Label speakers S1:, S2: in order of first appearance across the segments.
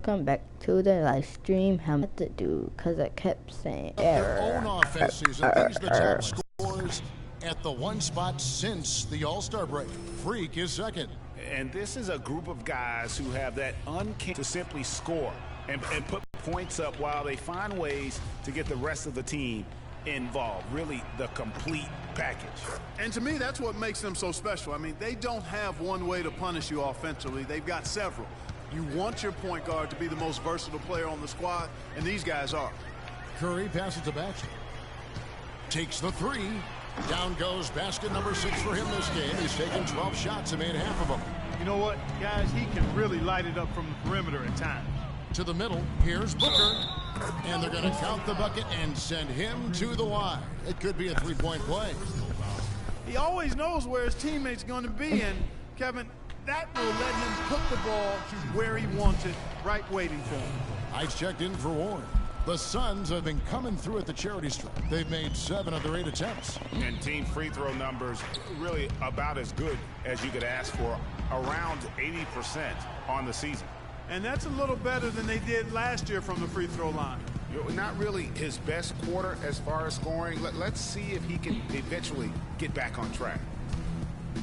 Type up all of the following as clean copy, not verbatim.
S1: Come back to the live stream. How much to do? Because I kept saying
S2: error. Their own offenses, and these are the top scores at the one spot since the All-Star break. Freak is second.
S3: And this is a group of guys who have that uncanny to simply score and put points up while they find ways to get the rest of the team involved. Really the complete package.
S4: And to me, that's what makes them so special. I mean, they don't have one way to punish you offensively. They've got several. You want your point guard to be the most versatile player on the squad, and these guys are.
S2: Curry passes to Baxter. Takes the three. Down goes basket number 6 for him this game. He's taken 12 shots and made half of them.
S4: You know what, guys? He can really light it up from the perimeter at times.
S2: To the middle. Here's Booker. And they're going to count the bucket and send him to the line. It could be a three-point play.
S4: He always knows where his teammate's going to be, and Kevin, that will let him put the ball where he wants it, right waiting for him.
S2: Ice checked in for Warren. The Suns have been coming through at the charity stripe. They've made 7 of their 8 attempts.
S3: And team free throw numbers really about as good as you could ask for, around 80% on the season.
S4: And that's a little better than they did last year from the free throw line.
S3: Not really his best quarter as far as scoring. Let's see if he can eventually get back on track.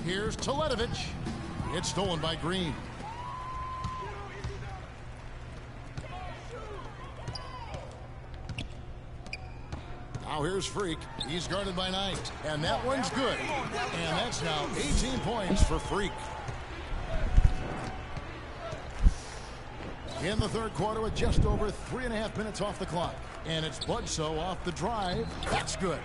S2: Here's Teletovic. It's stolen by Green. Now here's Freak. He's guarded by Knight. And that one's good. And that's now 18 points for Freak. In the third quarter with just over 3.5 minutes off the clock. And it's Bledsoe off the drive. That's good.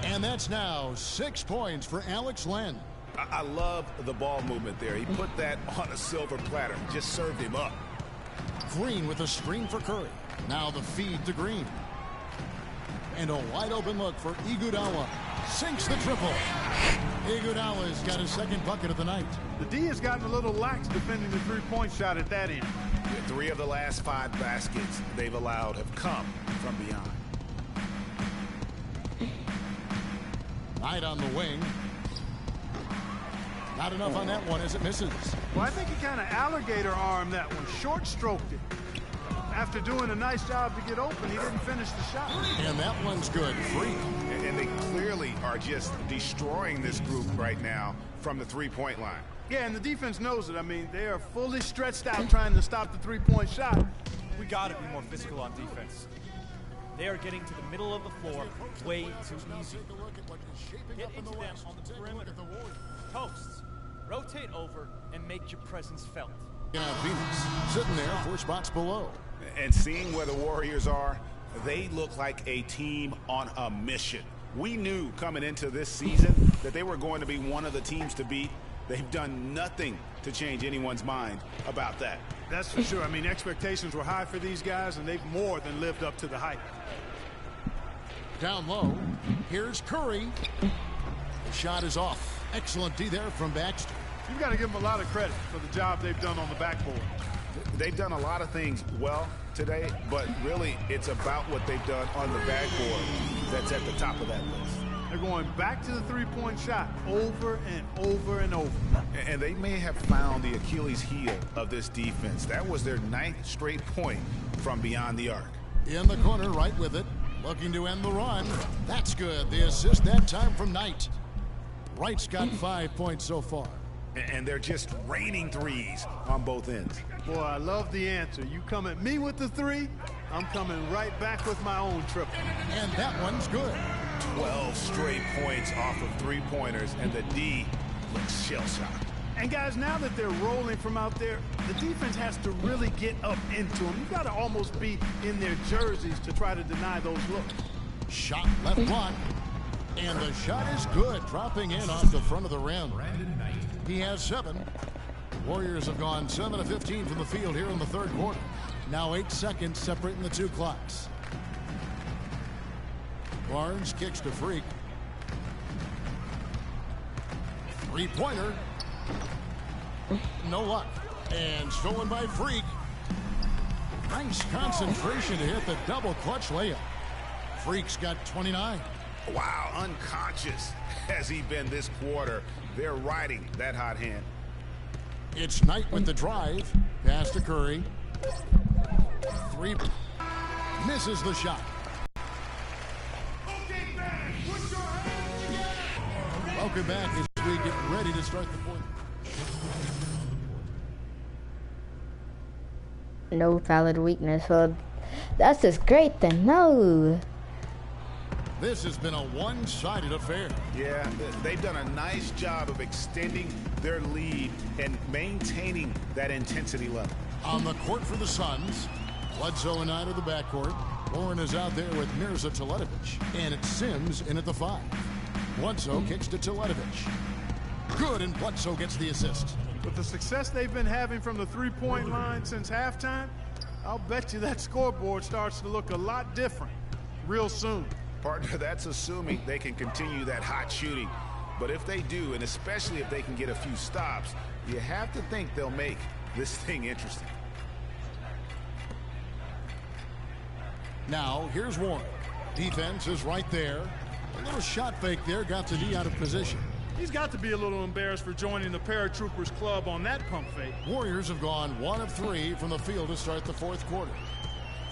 S2: And that's now 6 points for Alex Len.
S3: I love the ball movement there. He put that on a silver platter. Just served him up.
S2: Green with a screen for Curry. Now the feed to Green. And a wide open look for Iguodala. Sinks the triple. Iguodala's got his second bucket of the night.
S4: The D has gotten a little lax defending the three-point shot at that end.
S3: 3 of the last 5 baskets they've allowed have come from beyond.
S2: Knight on the wing. Not enough on that one as it misses.
S4: Well, I think he kind of alligator armed that one, short stroked it. After doing a nice job to get open, he didn't finish the shot.
S2: And that one's good. Free.
S3: And they clearly are just destroying this group right now from the three-point line.
S4: Yeah, and the defense knows it. I mean, they are fully stretched out trying to stop the three-point shot.
S5: We got to be more physical on defense. They are getting to the middle of the floor way too easy. Get into them on the perimeter. Posts. Rotate over and make your presence felt.
S2: Phoenix sitting there 4 spots below.
S3: And seeing where the Warriors are, they look like a team on a mission. We knew coming into this season that they were going to be one of the teams to beat. They've done nothing to change anyone's mind about that.
S4: That's for sure. I mean, expectations were high for these guys, and they've more than lived up to the hype.
S2: Down low. Here's Curry. The shot is off. Excellent D there from Baxter.
S4: You've got to give them a lot of credit for the job they've done on the backboard.
S3: They've done a lot of things well today, but really it's about what they've done on the backboard that's at the top of that list.
S4: They're going back to the three-point shot over and over and over.
S3: And they may have found the Achilles heel of this defense. That was their 9th straight point from beyond the arc.
S2: In the corner, right with it. Looking to end the run. That's good. The assist that time from Knight. Wright's got 5 points so far.
S3: And they're just raining threes on both ends.
S4: Boy, I love the answer. You come at me with the three, I'm coming right back with my own triple.
S2: And that one's good.
S3: 12 straight points off of three-pointers, and the D looks shell-shocked.
S4: And guys, now that they're rolling from out there, the defense has to really get up into them. You've got to almost be in their jerseys to try to deny those looks.
S2: Shot left block. And the shot is good, dropping in off the front of the rim. He has 7. Warriors have gone 7 of 15 from the field here in the third quarter. Now 8 seconds separating the 2 clocks. Barnes kicks to Freak. 3-pointer. No luck. And stolen by Freak. Nice concentration to hit the double clutch layup. Freak's got 29.
S3: Wow, unconscious has he been this quarter. They're riding that hot hand.
S2: It's Knight with the drive. Pass to Curry. Three. Misses the shot. Welcome back as we get ready to start the fourth.
S1: No valid weakness. Well, that's just great to know.
S2: This has been a one-sided affair.
S3: Yeah, they've done a nice job of extending their lead and maintaining that intensity level.
S2: On the court for the Suns, Bledsoe and Knight of the backcourt. Warren is out there with Mirza Teletovic, and it's Sims in at the 5. Bledsoe kicks to Teletovic. Good, and Bledsoe gets the assist.
S4: With the success they've been having from the three-point line since halftime, I'll bet you that scoreboard starts to look a lot different real soon.
S3: Partner, that's assuming they can continue that hot shooting. But if they do, and especially if they can get a few stops, you have to think they'll make this thing interesting.
S2: Now, here's Warren. Defense is right there. A little shot fake there, got the D out of position.
S4: He's got to be a little embarrassed for joining the Paratroopers club on that pump fake.
S2: Warriors have gone 1 of 3 from the field to start the fourth quarter.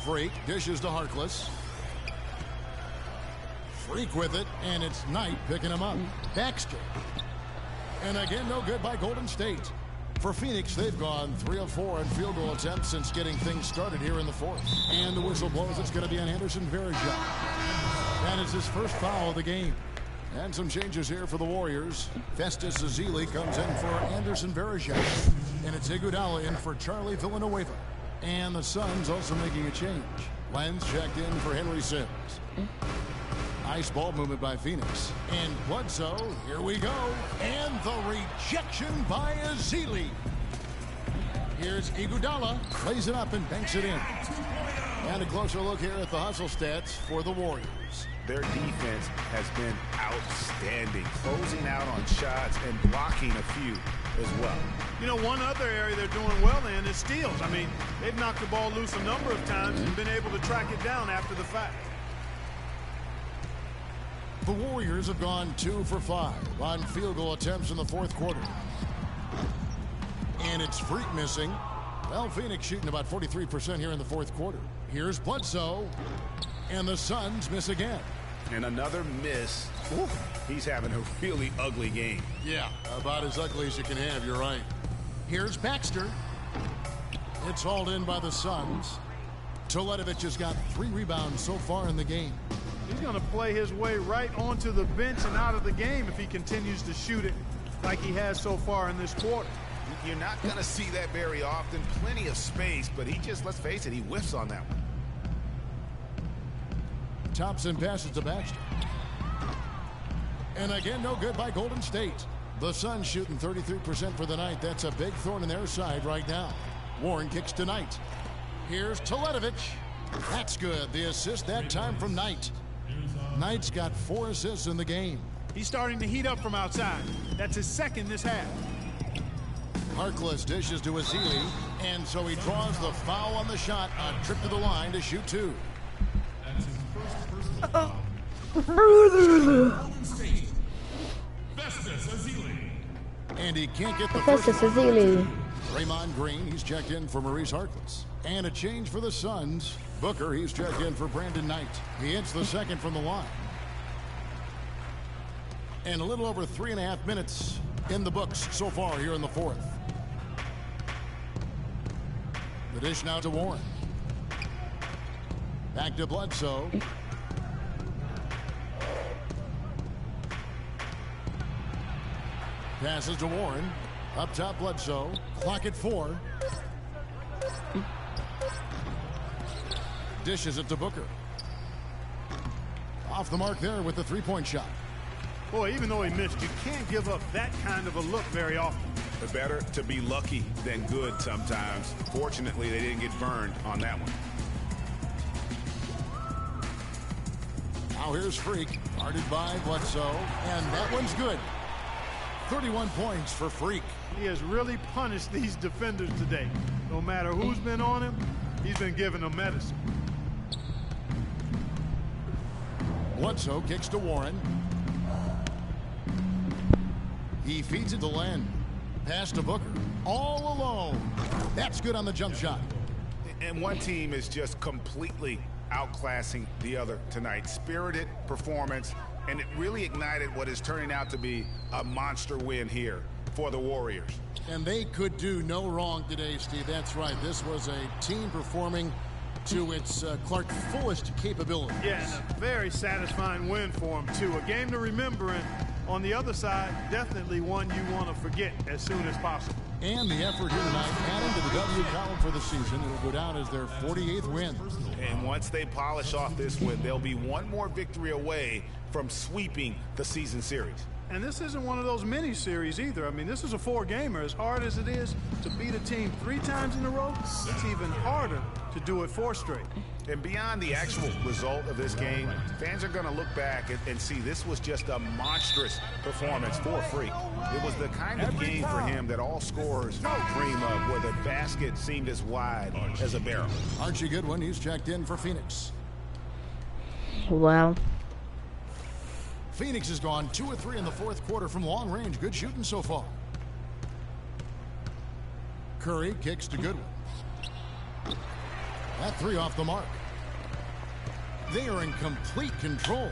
S2: Freak dishes to Harkless. Freak with it, and it's Knight picking him up. Baxter. And again, no good by Golden State. For Phoenix, they've gone 3 of 4 in field goal attempts since getting things started here in the fourth. And the whistle blows. It's going to be on Anderson Varejao. That is his first foul of the game. And some changes here for the Warriors. Festus Ezeli comes in for Anderson Varejao. And it's Iguodala in for Charlie Villanueva. And the Suns also making a change. Lenz checked in for Henry Sims. Nice ball movement by Phoenix. And Bledsoe, here we go. And the rejection by Ezeli. Here's Iguodala. Plays it up and banks it in. And a closer look here at the hustle stats for the Warriors.
S3: Their defense has been outstanding, closing out on shots and blocking a few as well.
S4: You know, one other area they're doing well in is steals. I mean, they've knocked the ball loose a number of times and been able to track it down after the fact.
S2: The Warriors have gone 2 for 5 on field goal attempts in the fourth quarter. And it's Freak missing. Well, Phoenix shooting about 43% here in the fourth quarter. Here's Bledsoe. And the Suns miss again.
S3: And another miss. Ooh, he's having a really ugly game.
S2: Yeah, about as ugly as you can have, you're right. Here's Baxter. It's hauled in by the Suns. Teletovic has got 3 rebounds so far in the game.
S4: He's going to play his way right onto the bench and out of the game if he continues to shoot it like he has so far in this quarter.
S3: You're not going to see that very often. Plenty of space, but he just, let's face it, he whiffs on that one.
S2: Thompson passes to Baxter. And again, no good by Golden State. The Suns shooting 33% for the night. That's a big thorn in their side right now. Warren kicks to Knight. Here's Teletovic. That's good. The assist that time from Knight. Knight's got 4 assists in the game.
S4: He's starting to heat up from outside. That's his second this half.
S2: Harkless dishes to Ezeli, and so he draws the foul on the shot. A trip to the line to shoot 2. And he can't get the first. Draymond Green, he's checked in for Maurice Harkless. And a change for the Suns. Booker, he's checked in for Brandon Knight. He hits the second from the line. And a little over 3.5 minutes in the books so far here in the fourth. The dish now to Warren. Back to Bledsoe. Passes to Warren. Up top, Bledsoe. Clock at 4. Dishes it to Booker. Off the mark there with the 3-point shot.
S4: Boy, even though he missed, you can't give up that kind of a look very often.
S3: But better to be lucky than good sometimes. Fortunately, they didn't get burned on that one.
S2: Now here's Freak, guarded by Bledsoe, and that one's good. 31 points for Freak.
S4: He has really punished these defenders today. No matter who's been on him, he's been giving them medicine.
S2: Bledsoe kicks to Warren. He feeds it to Len. Pass to Booker. All alone. That's good on the jump shot.
S3: And one team is just completely outclassing the other tonight. Spirited performance, and it really ignited what is turning out to be a monster win here for the Warriors.
S2: And they could do no wrong today, Steve. That's right. This was a team performing to its Clark fullest capabilities.
S4: Yeah, and a very satisfying win for them, too. A game to remember, and on the other side, definitely one you want to forget as soon as possible.
S2: And the effort here tonight, adding to the W column for the season, it will go down as their 48th win.
S3: And once they polish off this win, they'll be one more victory away from sweeping the season series.
S4: And this isn't one of those mini-series either. I mean, this is a 4-gamer. As hard as it is to beat a team 3 times in a row, it's even harder to do it 4 straight.
S3: And beyond the actual result of this game, fans are going to look back and see this was just a monstrous performance for Freak. It was the kind of game for him that all scorers dream of, where the basket seemed as wide as a barrel.
S2: Archie Goodwin, he's checked in for Phoenix.
S1: Well,
S2: Phoenix has gone 2 of 3 in the fourth quarter from long range. Good shooting so far. Curry kicks to Goodwin. That 3 off the mark. They are in complete control.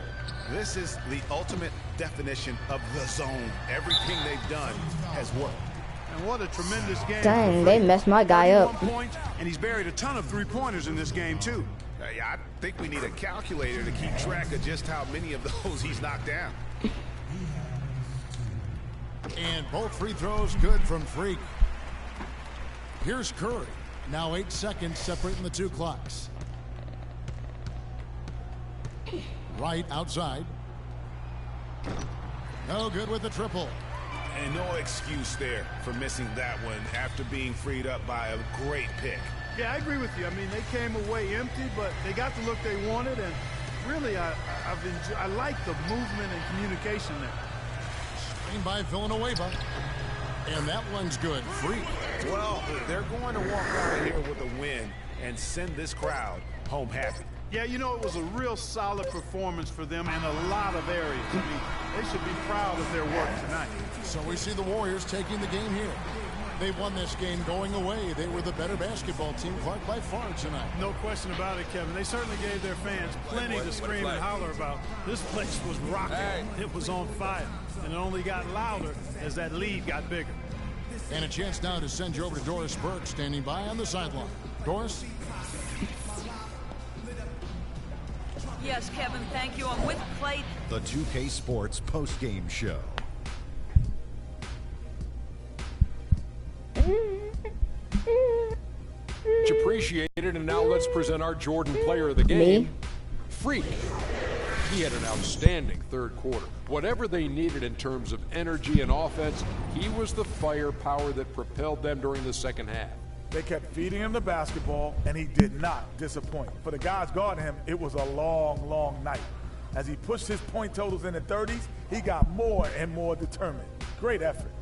S3: This is the ultimate definition of the zone. Everything they've done has worked.
S4: And what a tremendous game.
S1: dang, they messed my guy up.
S4: 31 points, and he's buried a ton of 3-pointers in this game, too.
S3: Yeah, I think we need a calculator to keep track of just how many of those he's knocked down.
S2: And both free throws good from Freak. Here's Curry. Now 8 seconds separating the 2 clocks. Right outside. No good with the triple.
S3: And no excuse there for missing that one after being freed up by a great pick.
S4: Yeah, I agree with you. I mean, they came away empty, but they got the look they wanted, and really, I like the movement and communication there.
S2: Screen by Villanueva. And that one's good. Free.
S3: Well, they're going to walk out of here with a win and send this crowd home happy.
S4: Yeah, you know, it was a real solid performance for them in a lot of areas. I mean, they should be proud of their work tonight.
S2: So we see the Warriors taking the game here. They won this game going away. They were the better basketball team, Clark, by far tonight.
S4: No question about it, Kevin. They certainly gave their fans plenty to scream and holler about. This place was rocking. It was on fire. And it only got louder as that lead got bigger.
S2: And a chance now to send you over to Doris Burke, standing by on the sideline. Doris?
S6: Yes, Kevin, thank you. I'm with Clayton.
S7: The 2K Sports post-game show.
S8: Much appreciated, and now let's present our Jordan player of the game,
S1: Me?
S8: Freak. He had an outstanding third quarter. Whatever they needed in terms of energy and offense, he was the firepower that propelled them during the second half.
S9: They kept feeding him the basketball, and he did not disappoint. For the guys guarding him, it was a long, long night. As he pushed his point totals in the 30s, he got more and more determined. Great effort.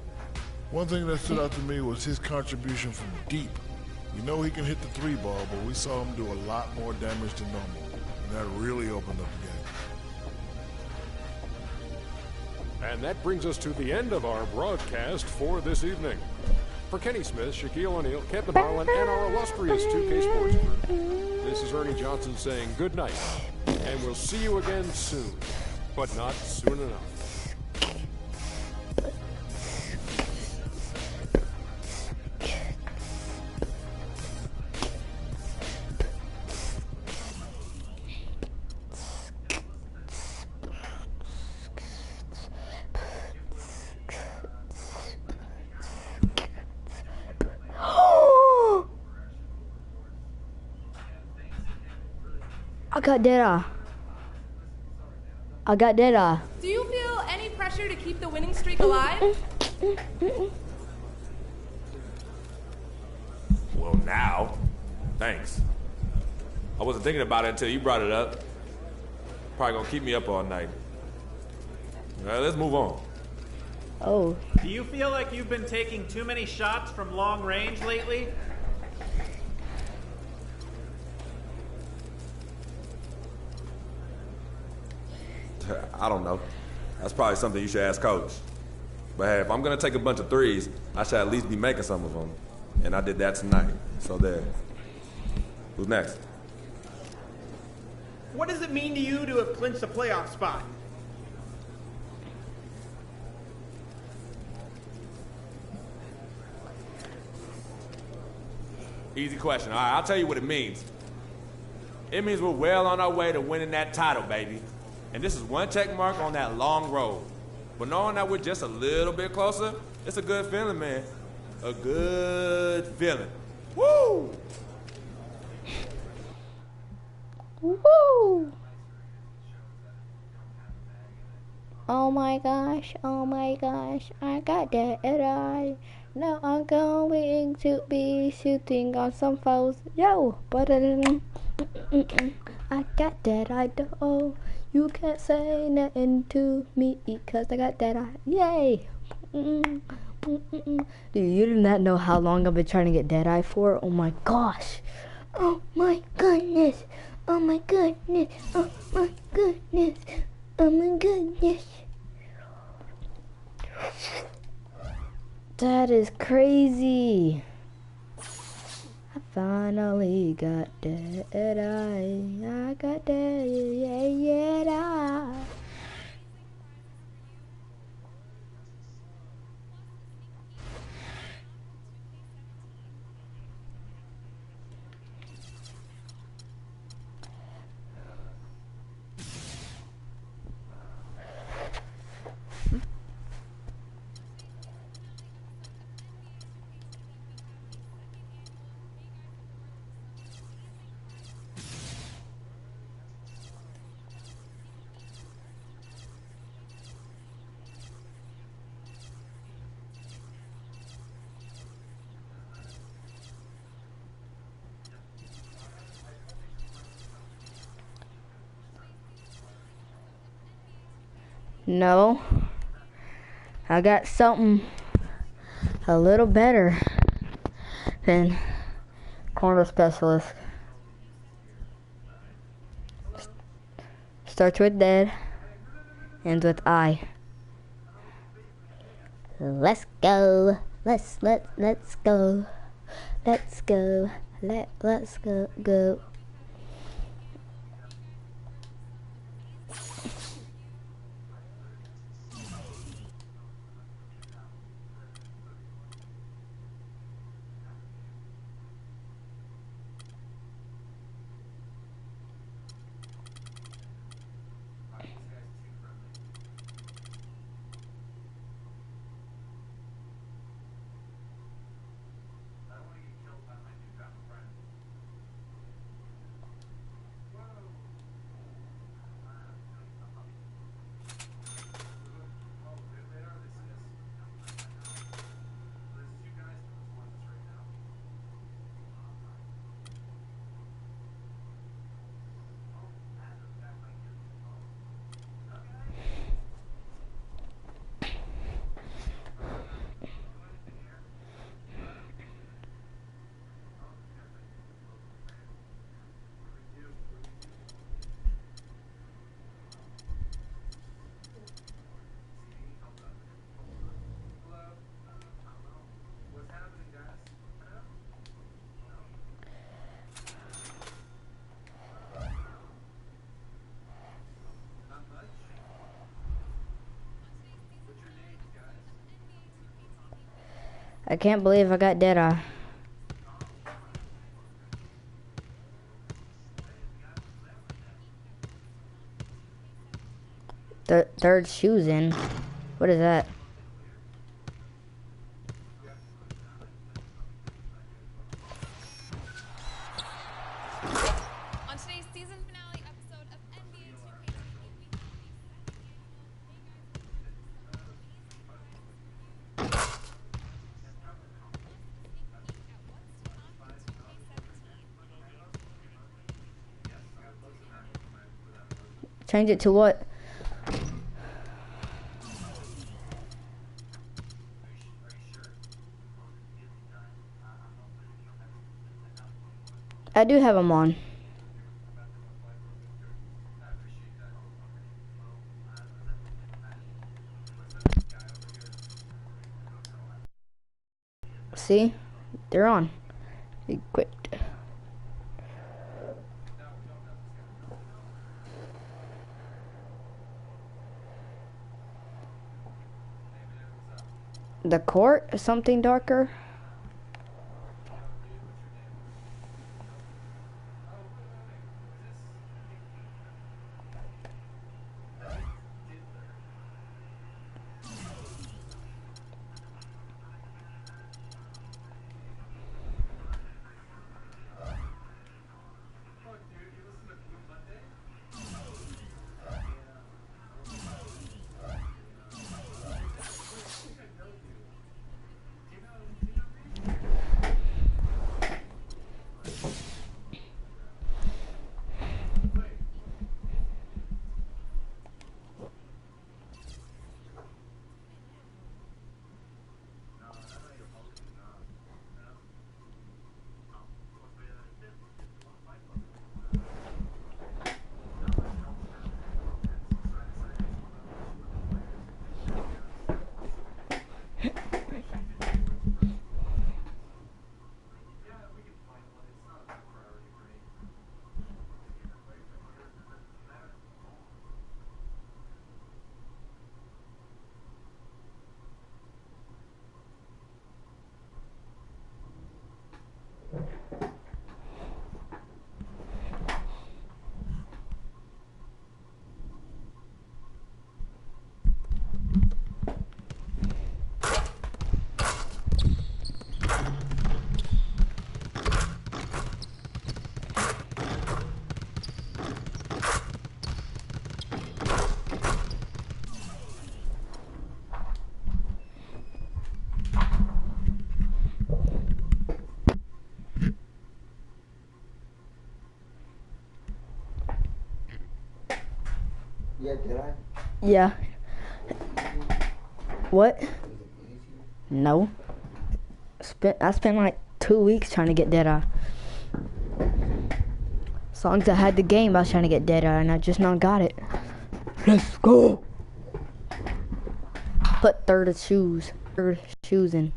S10: One thing that stood out to me was his contribution from deep. We know he can hit the 3 ball, but we saw him do a lot more damage than normal. And that really opened up the game.
S8: And that brings us to the end of our broadcast for this evening. For Kenny Smith, Shaquille O'Neal, Kevin Harlan, and our illustrious 2K Sports group, this is Ernie Johnson saying good night, and we'll see you again soon, but not soon enough.
S1: I got dead eye. I got dead eye.
S11: Do you feel any pressure to keep the winning streak alive?
S12: Well, now, thanks. I wasn't thinking about it until you brought it up. Probably gonna keep me up all night. Let's move on.
S1: Oh.
S5: Do you feel like you've been taking too many shots from long range lately?
S12: I don't know. That's probably something you should ask Coach. But hey, if I'm gonna take a bunch of threes, I should at least be making some of them. And I did that tonight. So there. Who's next?
S13: What does it mean to you to have clinched a playoff spot?
S12: Easy question. All right, I'll tell you what it means. It means we're well on our way to winning that title, baby. And this is one check mark on that long road. But knowing that we're just a little bit closer, it's a good feeling, man. A good feeling. Woo!
S1: Woo! Oh my gosh, I got that eye. Now I'm going to be shooting on some foes. Yo, but I got that eye, though. You can't say nothing to me, cause I got that eye. Yay! Dude, you do not know how long I've been trying to get Deadeye for. Oh my gosh. Oh my goodness. Oh my goodness. Oh my goodness. Oh my goodness. That is crazy. I finally got Deadeye. I got Deadeye. No, I got something a little better than corner specialist. Starts with dead, ends with I. Let's go. Let's go. Let's go. Let's go. I can't believe I got Deadeye. Third shoes in. What is that?
S11: On today's season finale episode of NBA 2K17.
S1: Change it to what? I do have them on. See? They're on. Equipped. The court is something darker.
S14: Yeah, did I?
S1: Yeah. What? No. I spent like 2 weeks trying to get Deadeye. As long as I had the game, I was trying to get Deadeye, and I just now got it. Let's go. Put third shoes in.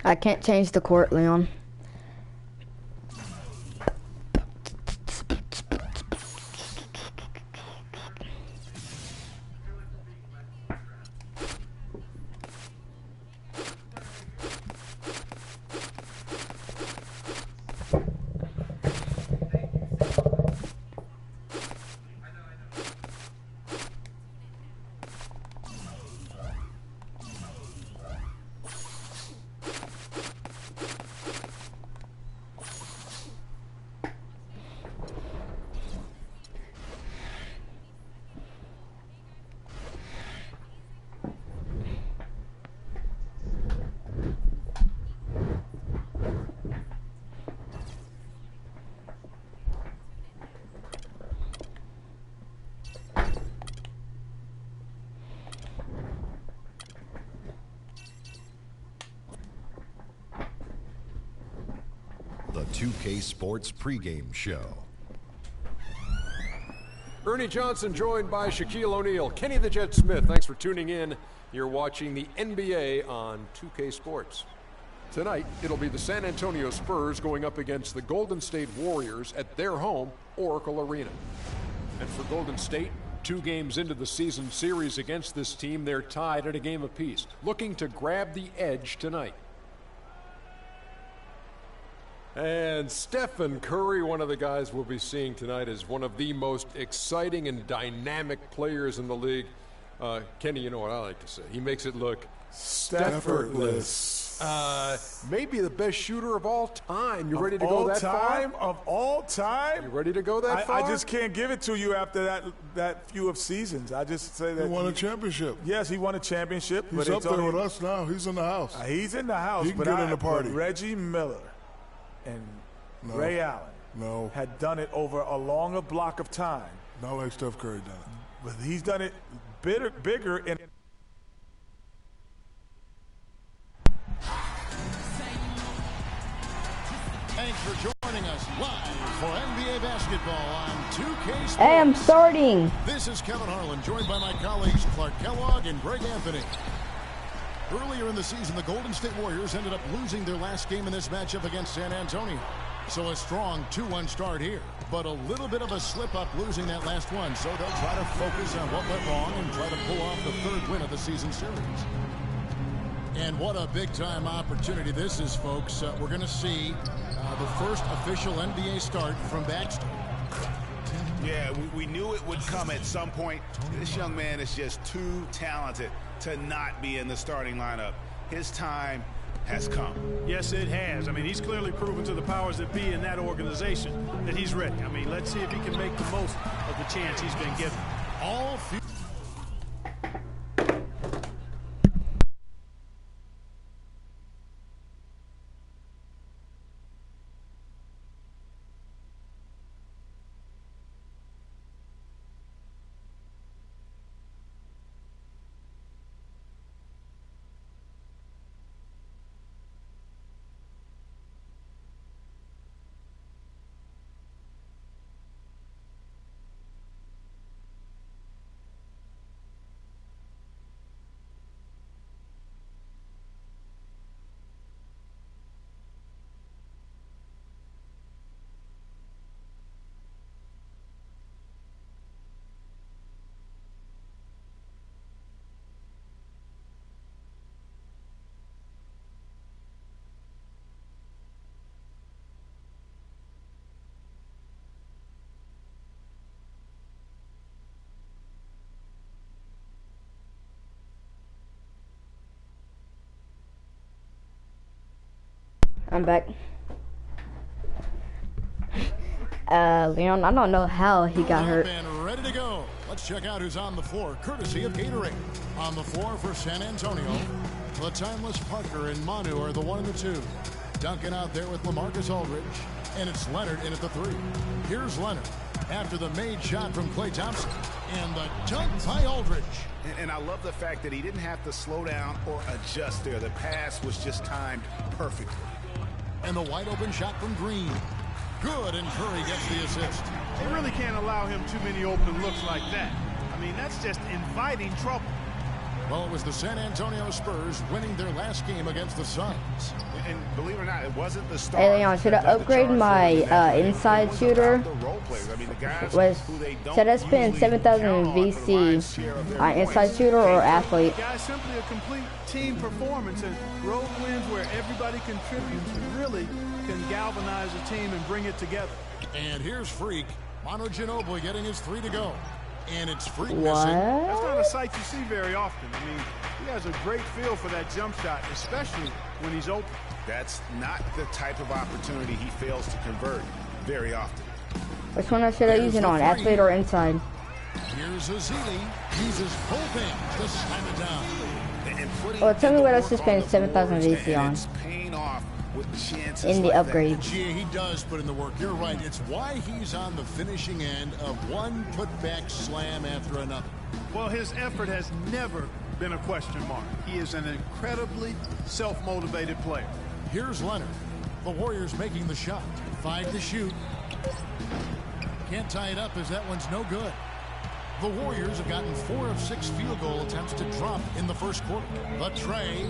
S1: I can't change the court, Leon.
S7: The 2K Sports pregame show.
S8: Ernie Johnson joined by Shaquille O'Neal. Kenny the Jet Smith, thanks for tuning in. You're watching the NBA on 2K Sports. Tonight, it'll be the San Antonio Spurs going up against the Golden State Warriors at their home, Oracle Arena. And for Golden State, 2 games into the season series against this team, they're tied at a game apiece, looking to grab the edge tonight. And Stephen Curry, one of the guys we'll be seeing tonight, is one of the most exciting and dynamic players in the league. Kenny, you know what I like to say. He makes it look
S9: effortless.
S8: Maybe the best shooter of all time. You ready to go that far?
S9: Of all time?
S8: You ready to go that far?
S9: I just can't give it to you after that few of seasons. I just say that
S10: he won a championship.
S9: Yes, he won a championship.
S10: He's up there with us now. He's in the house.
S9: He's in the house.
S10: He can get in the party.
S9: But Reggie Miller and Ray Allen had done it over a longer block of time.
S10: Not like Steph Curry done it.
S9: But he's done it bigger and
S2: Thanks for joining us live for NBA basketball on 2K Sports.
S1: Hey, I'm starting.
S2: This is Kevin Harlan, joined by my colleagues Clark Kellogg and Greg Anthony. Earlier in the season, the Golden State Warriors ended up losing their last game in this matchup against San Antonio. So a strong 2-1 start here, but a little bit of a slip-up losing that last one. So they'll try to focus on what went wrong and try to pull off the third win of the season series. And what a big-time opportunity this is, folks. We're going to see the first official NBA start from Baxter.
S3: Yeah, we knew it would come at some point. This young man is just too talented to not be in the starting lineup. His time has come.
S4: Yes, it has. I mean, he's clearly proven to the powers that be in that organization that he's ready. I mean, let's see if he can make the most of the chance he's been given.
S1: I'm back. Leon, I don't know how he got hurt.
S2: And ready to go. Let's check out who's on the floor, courtesy of Gatorade. On the floor for San Antonio, the timeless Parker and Manu are the 1 and the 2. Duncan out there with LaMarcus Aldridge, and it's Leonard in at the 3. Here's Leonard after the made shot from Klay Thompson, and the dunk by Aldridge.
S3: And I love the fact that he didn't have to slow down or adjust there. The pass was just timed perfectly.
S2: And the wide open shot from Green. Good, and Curry gets the assist.
S4: They really can't allow him too many open looks like that. I mean, that's just inviting trouble.
S2: Well, it was the San Antonio Spurs winning their last game against the Suns.
S3: And believe it or not, it wasn't the stars.
S1: Hey Leon, should I upgrade my inside shooter? Should I spend 7,000 VC inside shooter or athlete?
S4: Guys, simply a complete team performance, and road wins where everybody contributes really can galvanize a team and bring it together.
S2: And here's Freak. Manu Ginobili getting his 3 to go. And it's Freak
S1: what?
S2: missing.
S4: That's not a sight you see very often. I mean, he has a great feel for that jump shot, especially when he's open.
S3: That's not the type of opportunity he fails to convert very often.
S1: Which one should I use it on, athlete or inside?
S2: Here's Azili. Uses full thing to slam it down.
S1: Well, tell me what else to spend 7,000 VC on. In the upgrade.
S2: Yeah, he does put in the work. You're right. It's why he's on the finishing end of one putback slam after another.
S4: Well, his effort has never been a question mark. He is an incredibly self-motivated player.
S2: Here's Leonard. The Warriors making the shot. 5 to shoot. Can't tie it up as that one's no good. The Warriors have gotten 4 of 6 field goal attempts to drop in the first quarter. The tray.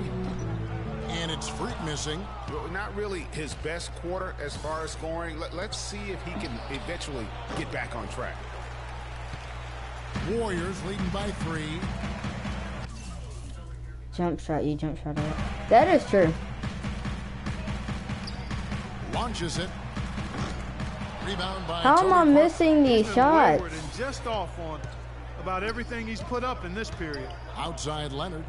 S2: And it's Freak missing.
S3: Not really his best quarter as far as scoring. Let's see if he can eventually get back on track.
S2: Warriors leading by 3.
S1: Jump shot, you jump shot it. That is true.
S2: Launches it. Rebound by
S1: how am I missing these shots?
S4: And just off on about everything he's put up in this period.
S2: Outside Leonard.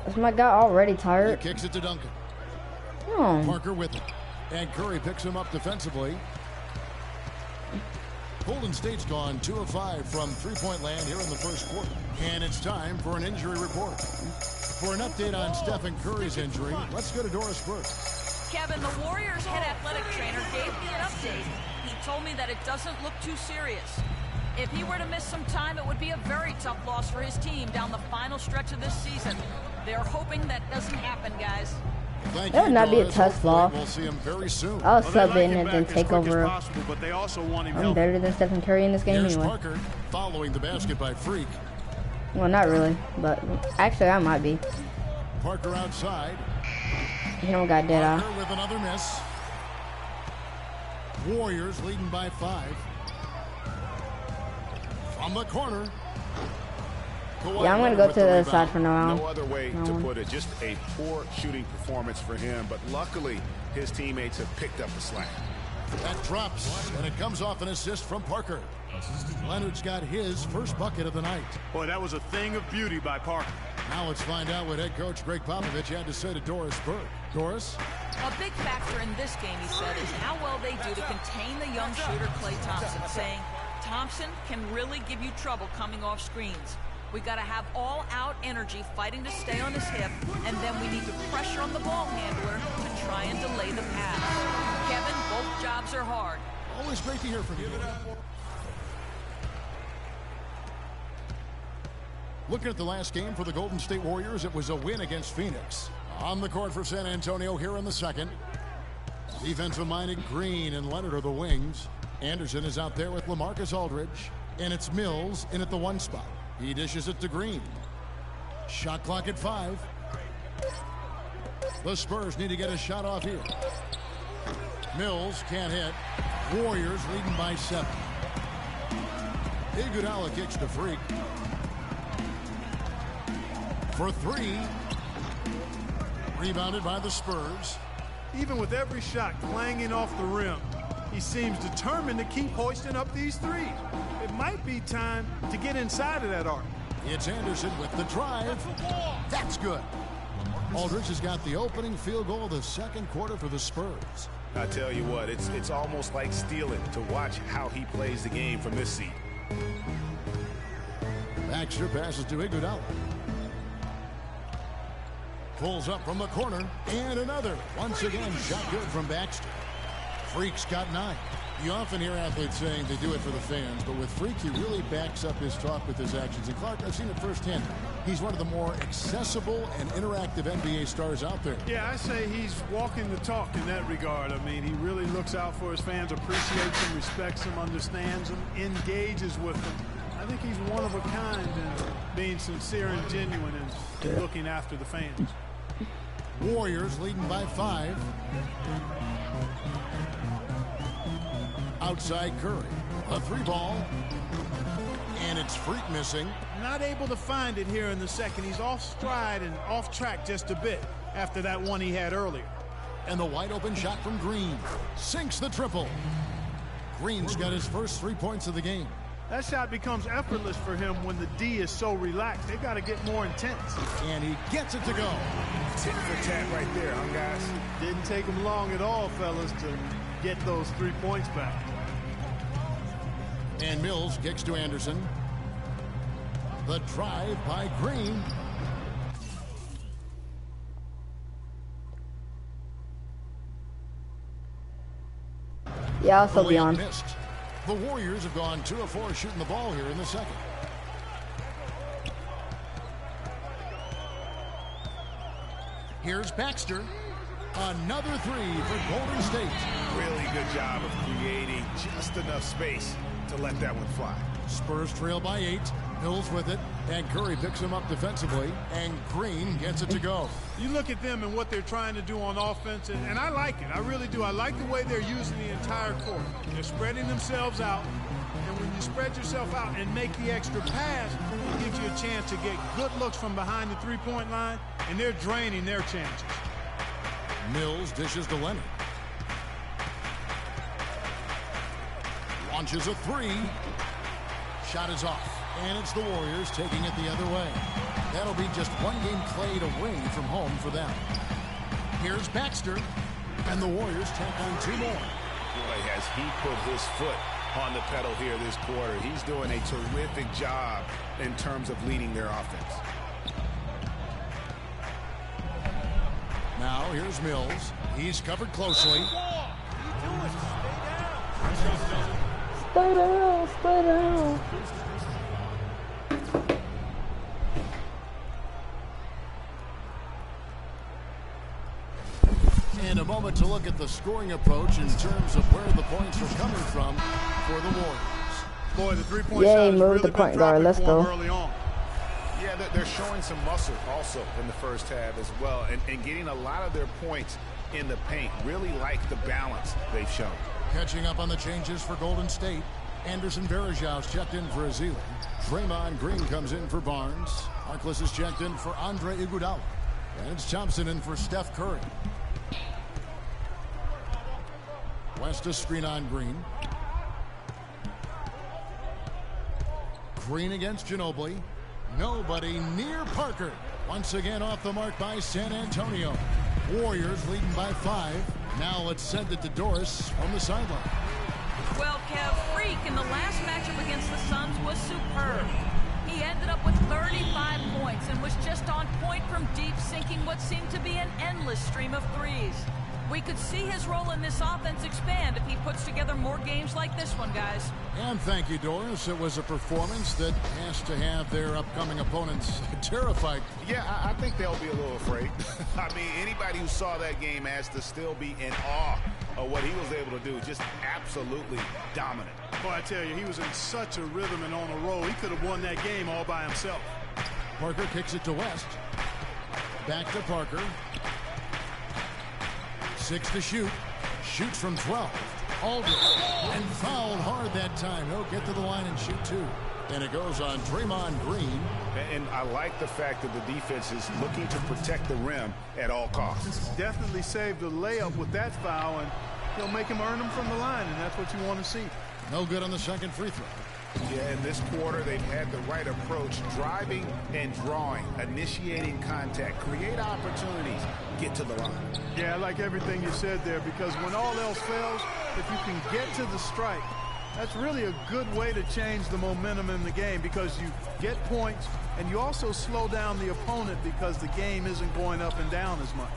S1: Is my guy already tired?
S2: He kicks it to Duncan.
S1: Oh.
S2: Parker with it. And Curry picks him up defensively. Golden State's gone 2 of 5 from three-point land here in the first quarter. And it's time for an injury report. For an update on Stephen Curry's injury, let's go to Doris first.
S6: Kevin, the Warriors head athletic trainer gave me an update. He told me that it doesn't look too serious. If he were to miss some time, it would be a very tough loss for his team down the final stretch of this season. They're hoping that doesn't happen, guys.
S1: That would not be a tough loss.
S2: We'll see him very soon.
S1: I'll sub in and then take over.
S4: But they also want him
S1: I'm better than Stephen Curry in this game
S2: Here's
S1: anyway.
S2: Parker following the basket by Freak.
S1: Well, not really, but actually I might be.
S2: Parker outside.
S1: You don't got dead eye.
S2: Parker with another miss. Warriors leading by 5. From the corner.
S1: Yeah, I'm going to go to the other side for now.
S3: No other way to put it. Just a poor shooting performance for him. But luckily, his teammates have picked up the slack.
S2: That drops, and it comes off an assist from Parker. Leonard's got his first bucket of the night.
S4: Boy, that was a thing of beauty by Parker.
S2: Now let's find out what head coach Greg Popovich had to say to Doris Burke. Doris?
S6: A big factor in this game, he said, is how well they do to contain the young shooter Klay Thompson, saying Thompson can really give you trouble coming off screens. We got to have all-out energy fighting to stay on his hip, and then we need to pressure on the ball handler to try and delay the pass. Kevin, both jobs are hard.
S2: Always great to hear from you. Looking at the last game for the Golden State Warriors, it was a win against Phoenix. On the court for San Antonio here in the second. Defensive-minded Green and Leonard are the wings. Anderson is out there with LaMarcus Aldridge. And it's Mills in at the 1 spot. He dishes it to Green. Shot clock at 5. The Spurs need to get a shot off here. Mills can't hit. Warriors leading by 7. Iguodala kicks to Freak. For 3. Rebounded by the Spurs.
S4: Even with every shot clanging off the rim, he seems determined to keep hoisting up these threes. It might be time to get inside of that arc.
S2: It's Anderson with the drive. That's good. Aldridge has got the opening field goal of the second quarter for the Spurs.
S3: I tell you what, it's almost like stealing to watch how he plays the game from this seat.
S2: Baxter passes to Iguodala. Pulls up from the corner, and another. Once again, shot good from Baxter. Freak's got 9. You often hear athletes saying they do it for the fans, but with Freak, he really backs up his talk with his actions. And Clark, I've seen it firsthand. He's one of the more accessible and interactive NBA stars out there.
S4: Yeah, I say he's walking the talk in that regard. I mean, he really looks out for his fans, appreciates them, respects them, understands them, engages with them. I think he's one of a kind in being sincere and genuine and looking after the fans.
S2: Warriors leading by 5. Outside Curry. A 3-ball. And it's Freak missing.
S4: Not able to find it here in the second. He's off stride and off track just a bit after that one he had earlier.
S2: And the wide open shot from Green. Sinks the triple. Green's got his first 3 points of the game.
S4: That shot becomes effortless for him when the D is so relaxed. They've got to get more intense.
S2: And he gets it to go.
S3: Tit for tat right there, huh, guys?
S4: Didn't take him long at all, fellas, to get those 3 points back.
S2: And Mills kicks to Anderson. The drive by Green.
S1: Yeah, I'll still be on.
S2: Missed. The Warriors have gone 2 of 4 shooting the ball here in the second. Here's Baxter. Another 3 for Golden State.
S3: Really good job of creating just enough space to let that one fly.
S2: Spurs trail by 8. Mills with it, and Curry picks him up defensively, and Green gets it to go.
S4: You look at them and what they're trying to do on offense, and I like it. I really do. I like the way they're using the entire court. They're spreading themselves out, and when you spread yourself out and make the extra pass, it gives you a chance to get good looks from behind the three-point line, and they're draining their chances.
S2: Mills dishes to Leonard. Launches a 3. Shot is off. And it's the Warriors taking it the other way. That'll be just 1 game played away from home for them. Here's Baxter. And the Warriors tack on 2 more.
S3: Boy, has he put his foot on the pedal here this quarter. He's doing a terrific job in terms of leading their offense.
S2: Now here's Mills. He's covered closely.
S1: Stay down, stay down.
S2: And a moment to look at the scoring approach in terms of where the points are coming from for the Warriors.
S4: Boy, the three-point shot has really
S1: the point guard. Let's go.
S4: Early on.
S3: Yeah, they're showing some muscle also in the first half as well, and getting a lot of their points in the paint. Really like the balance they've shown.
S2: Catching up on the changes for Golden State. Anderson Varejau's checked in for Azili. Draymond Green comes in for Barnes. Harkless is checked in for Andre Iguodala. And it's Thompson in for Steph Curry. West a screen on Green. Green against Ginobili. Nobody near Parker. Once again off the mark by San Antonio. Warriors leading by 5. Now let's send it to Doris from the sideline.
S6: Well, Kev, Freak in the last matchup against the Suns was superb. He ended up with 35 points and was just on point from deep, sinking what seemed to be an endless stream of threes. We could see his role in this offense expand if he puts together more games like this one, guys.
S2: And thank you, Doris. It was a performance that has to have their upcoming opponents terrified.
S3: Yeah, I think they'll be a little afraid. I mean, anybody who saw that game has to still be in awe of what he was able to do. Just absolutely dominant.
S4: Boy, I tell you, he was in such a rhythm and on a roll. He could have won that game all by himself.
S2: Parker kicks it to West. Back to Parker. 6 to shoot. Shoots from 12. Aldridge. And fouled hard that time. He'll get to the line and shoot 2. And it goes on Draymond Green.
S3: And I like the fact that the defense is looking to protect the rim at all costs.
S4: Definitely saved a layup with that foul, and he'll make him earn them from the line, and that's what you want to see.
S2: No good on the second free throw.
S3: Yeah, in this quarter, they've had the right approach, driving and drawing, initiating contact, create opportunities, get to the line.
S4: Yeah, I like everything you said there, because when all else fails, if you can get to the strike, that's really a good way to change the momentum in the game, because you get points and you also slow down the opponent because the game isn't going up and down as much.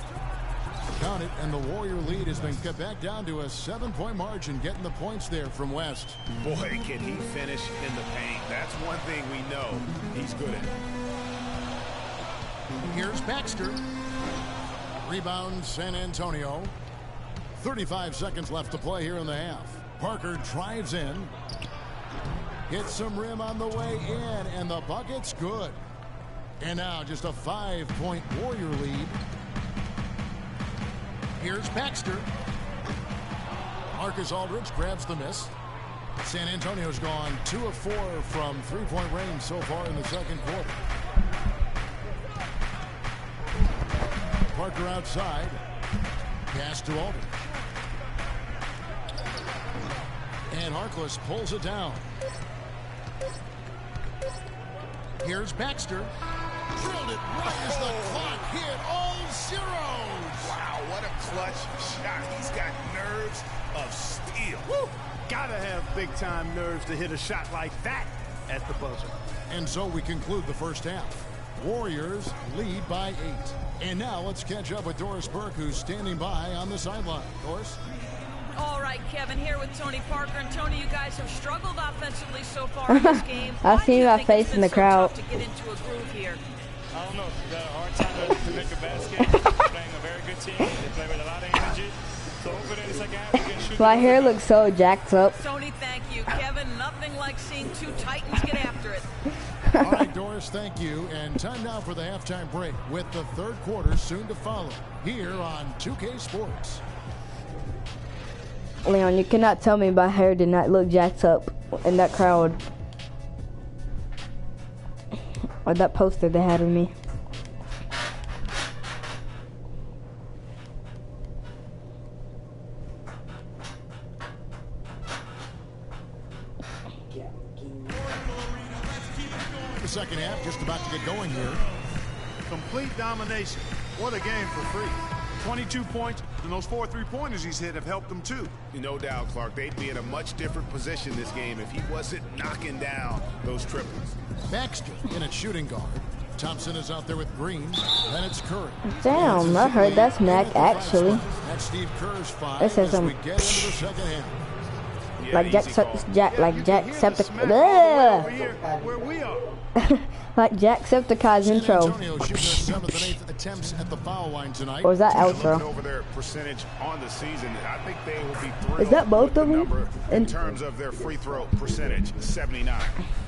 S2: Count it, and the Warrior lead has been cut back down to a 7-point margin, getting the points there from West.
S3: Boy, can he finish in the paint. That's one thing we know he's good at.
S2: Here's Baxter. Rebound San Antonio. 35 seconds left to play here in the half. Parker drives in. Hits some rim on the way in, and the bucket's good. And now just a 5-point Warrior lead. Here's Baxter. Marcus Aldridge grabs the miss. San Antonio's gone 2 of 4 from three-point range so far in the second quarter. Parker outside. Pass to Aldridge. And Harkless pulls it down. Here's Baxter. Drilled it right as the clock hit all zeros.
S3: Wow, what a clutch shot. He's got nerves of steel.
S4: Woo! Gotta have big-time nerves to hit a shot like that at the buzzer.
S2: And so we conclude the first half. Warriors lead by 8. And now let's catch up with Doris Burke, who's standing by on the sideline. Doris?
S6: All right, Kevin, here with Tony Parker. And Tony, you guys have struggled offensively so far in this game.
S1: I see my face in the crowd.
S6: To get into a groove here.
S15: I don't know. We've got a hard time to make a basket. We're playing a very good team. They play with a lot of energy. So hopefully in the second half we can shoot.
S1: My hair looks so jacked up.
S6: Tony, thank you. Kevin, nothing like seeing two Titans get after it.
S2: All right, Doris, thank you. And time now for the halftime break with the third quarter soon to follow here on 2K Sports.
S1: Leon, you cannot tell me my hair did not look jacked up in that crowd. Or that poster they had of me.
S2: The second half just about to get going here.
S4: Complete domination. What a game for Free. 22 points, and those 4 3-pointers he's hit have helped them too.
S3: No doubt, Clark. They'd be in a much different position this game if he wasn't knocking down those triples.
S2: Baxter in at shooting guard. Thompson is out there with Green. Then it's Curry.
S1: Damn, I heard that's Mac actually.
S2: That's Steve Kerr's 5
S1: This is
S2: as we get into the second half.
S3: Yeah,
S1: like Jacksepticeye.
S4: Where we are.
S1: Like Jacksepticeye's intro.
S2: San Antonio shooting their 7th and 8th attempts at the foul line tonight.
S1: Or is that
S3: Looking
S1: outro?
S3: over their percentage on the season, I think they will be thrilled
S1: Is that both
S3: with
S1: of
S3: the
S1: them?
S3: number in terms of their free throw percentage, 79.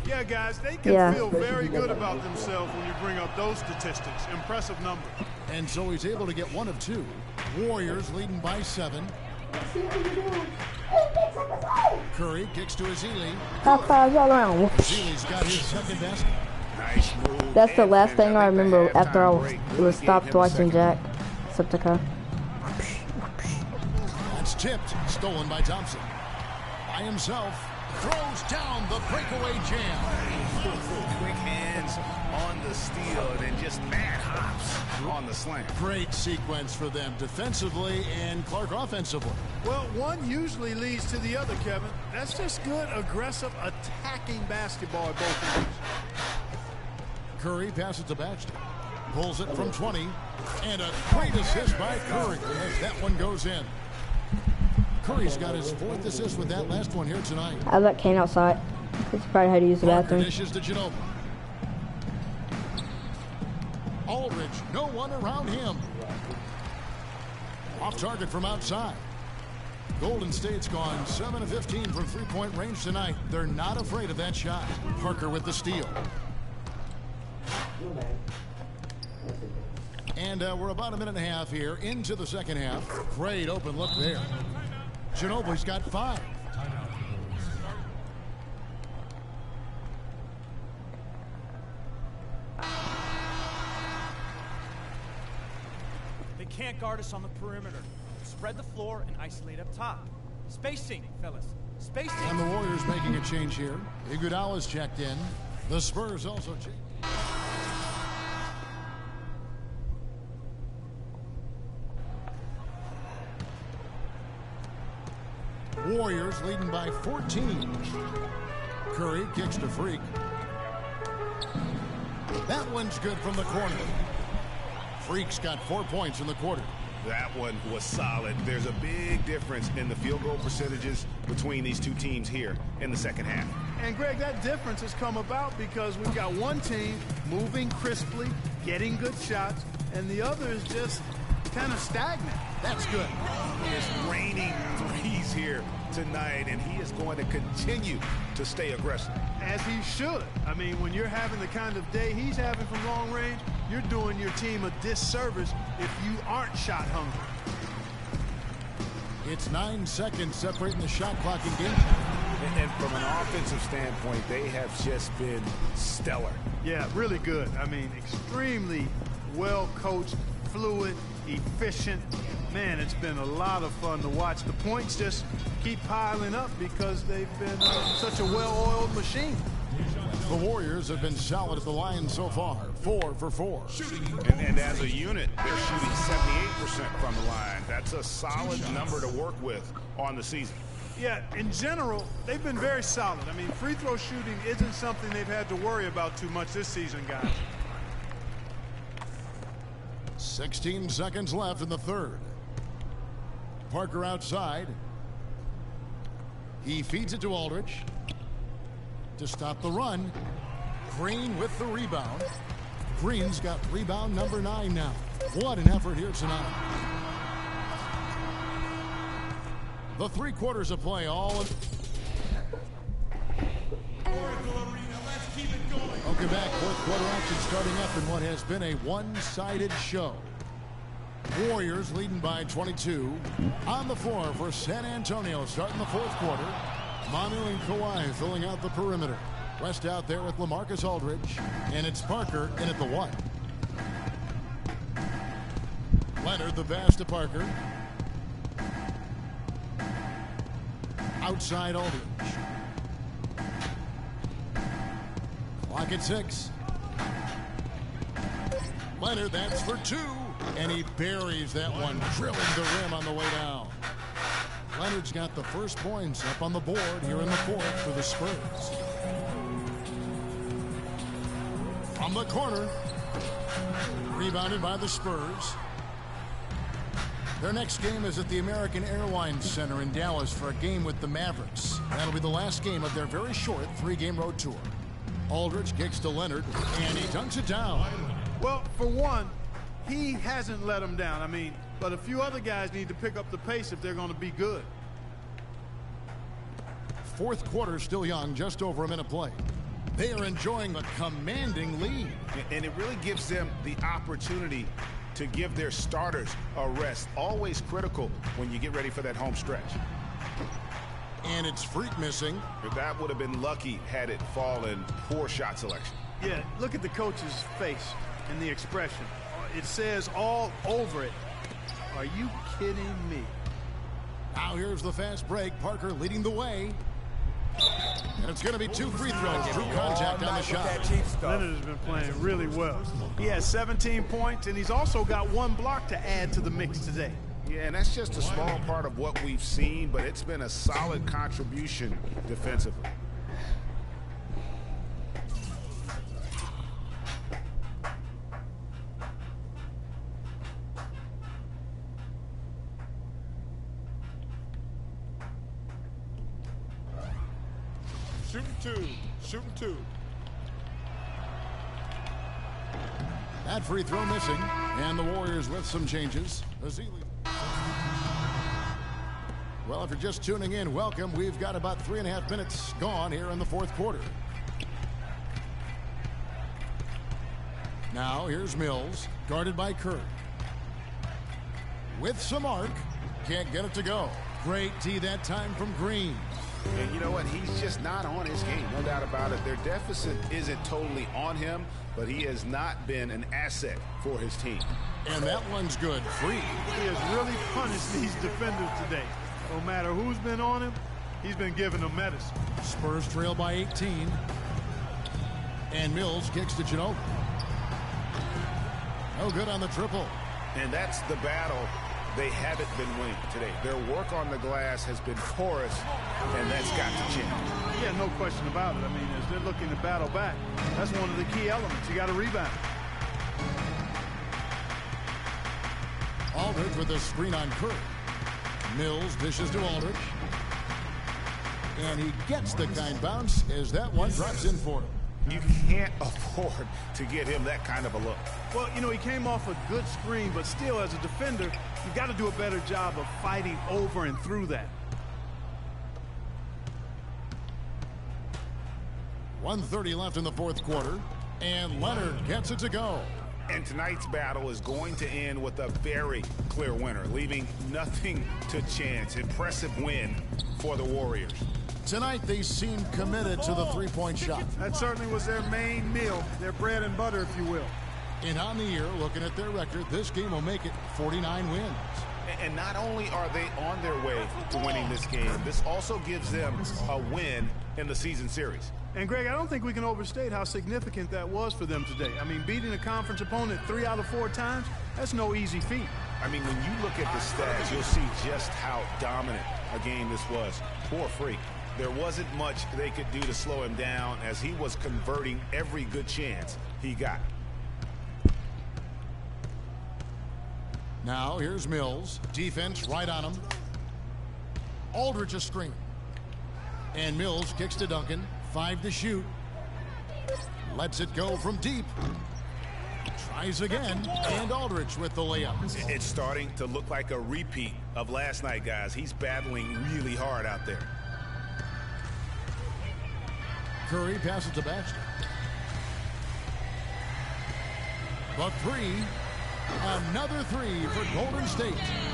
S4: Yeah, guys, they can feel very good about themselves when you bring up those statistics. Impressive number.
S2: And so he's able to get 1 of 2. Warriors leading by 7. Curry kicks to Ezeli.
S1: High fives all around.
S2: Ezeli's got his second basket.
S3: Nice move.
S1: That's the last thing I
S3: think the
S1: remember after
S3: halftime
S1: I
S3: break really
S1: was
S3: gave
S1: stopped
S3: him a
S1: watching
S3: second.
S1: Jack. Septica.
S2: That's tipped. Stolen by Thompson. By himself. Throws down the breakaway jam.
S3: Quick hands on the steal and then just mad hops on the slam.
S2: Great sequence for them defensively and Clark offensively.
S4: Well, one usually leads to the other, Kevin. That's just good, aggressive, attacking basketball at both ends.
S2: Curry passes to Baxter. Pulls it from 20. And a great assist by Curry as that one goes in. Curry's got his 4th assist with that last one here tonight.
S1: I let Kane outside. He's probably had to use the
S2: Parker
S1: bathroom.
S2: dishes to Ginobili. Aldridge, no one around him. Off target from outside. Golden State's gone 7 of 15 from three-point range tonight. They're not afraid of that shot. Parker with the steal. And we're about a minute and a half here into the second half. Great open look there. Ginobili's got 5.
S5: They can't guard us on the perimeter. Spread the floor and isolate up top. Spacing, fellas. Spacing.
S2: And the Warriors making a change here. Iguodala's checked in. The Spurs also checked. Warriors leading by 14. Curry kicks to Freak. That one's good from the corner. Freak's got 4 points in the quarter.
S3: That one was solid. There's a big difference in the field goal percentages between these two teams here in the second half.
S4: And, Greg, that difference has come about because we've got one team moving crisply, getting good shots, and the other is just kind of stagnant.
S2: That's good.
S3: It's raining threes here tonight, and he is going to continue to stay aggressive.
S4: As he should. I mean, when you're having the kind of day he's having from long range, you're doing your team a disservice if you aren't shot hungry.
S2: It's 9 seconds separating the shot clock in game.
S3: And from an offensive standpoint, they have just been stellar.
S4: Yeah, really good. I mean, extremely well coached, fluid, efficient. Man, it's been a lot of fun to watch. The points just keep piling up because they've been such a well-oiled machine.
S2: The Warriors have been solid at the line so far, 4 for 4.
S3: And as a unit, they're shooting 78% from the line. That's a solid number to work with on the season.
S4: Yeah, in general, they've been very solid. I mean, free throw shooting isn't something they've had to worry about too much this season, guys.
S2: 16 seconds left in the third. Parker outside. He feeds it to Aldridge to stop the run. Green with the rebound. Green's got rebound number 9 now. What an effort here tonight. The 3 quarters of play all in. Welcome back. 4th quarter action starting up in what has been a one-sided show. Warriors leading by 22. On the floor for San Antonio starting the 4th quarter. Manu and Kawhi filling out the perimeter. West out there with LaMarcus Aldridge. And it's Parker in at the 1. Leonard the pass to Parker. Outside Aldridge. Clock at 6. Leonard, that's for 2. And he buries that one, drilling the rim on the way down. Leonard's got the first points up on the board here in the 4th for the Spurs. From the corner. Rebounded by the Spurs. Their next game is at the American Airlines Center in Dallas for a game with the Mavericks. That'll be the last game of their very short 3-game road tour. Aldridge kicks to Leonard, and he dunks it down.
S4: Well, for one, he hasn't let them down. I mean, but a few other guys need to pick up the pace if they're going to be good.
S2: 4th quarter still young, just over a minute play. They are enjoying a commanding lead.
S3: And it really gives them the opportunity to give their starters a rest. Always critical when you get ready for that home stretch.
S2: And it's Freak missing.
S3: That would have been lucky had it fallen. Poor shot selection.
S4: Yeah, look at the coach's face and the expression. It says all over it. Are you kidding me?
S2: Now here's the fast break. Parker leading the way. And it's going to be 2 free throws. True contact on the shot.
S4: Leonard has been playing really well. He has 17 points, and he's also got 1 block to add to the mix today.
S3: Yeah, and that's just a small part of what we've seen, but it's been a solid contribution defensively.
S10: Shooting two.
S2: That free throw missing. And the Warriors with some changes. Well, if you're just tuning in, welcome. We've got about 3.5 minutes gone here in the fourth quarter. Now here's Mills, guarded by Kerr. With some arc. Can't get it to go. Great D that time from Green.
S3: And you know what? He's just not on his game. No doubt about it. Their deficit isn't totally on him, but he has not been an asset for his team.
S2: And that one's good. Free.
S4: He has really punished these defenders today. No matter who's been on him, he's been giving them medicine.
S2: Spurs trail by 18. And Mills kicks to Ginobili. No good on the triple.
S3: And that's the battle they haven't been winning today. Their work on the glass has been porous, and that's got to change.
S4: Yeah, no question about it. I mean, as they're looking to battle back, that's one of the key elements. You got to rebound.
S2: Aldridge with a screen on Kerr. Mills dishes to Aldridge. And he gets the kind bounce as that one drops in for him.
S3: You can't afford to get him that kind of a look.
S4: Well, you know, he came off a good screen, but still, as a defender, you've got to do a better job of fighting over and through that.
S2: 1:30 left in the fourth quarter, and Leonard gets it to go.
S3: And tonight's battle is going to end with a very clear winner, leaving nothing to chance. Impressive win for the Warriors.
S2: Tonight, they seem committed to the three-point shot.
S4: That certainly was their main meal, their bread and butter, if you will.
S2: And on the year, looking at their record, this game will make it 49 wins.
S3: And not only are they on their way to winning this game, this also gives them a win in the season series.
S4: And, Greg, I don't think we can overstate how significant that was for them today. I mean, beating a conference opponent 3 out of 4 times, that's no easy feat.
S3: I mean, when you look at the stats, you'll see just how dominant a game this was. Poor Freak. There wasn't much they could do to slow him down as he was converting every good chance he got.
S2: Now here's Mills. Defense right on him. Aldridge a screen. And Mills kicks to Duncan. 5 to shoot. Lets it go from deep. Tries again. And Aldridge with the layup.
S3: It's starting to look like a repeat of last night, guys. He's battling really hard out there.
S2: Curry passes to Baxter. The three. Another 3 for Golden State.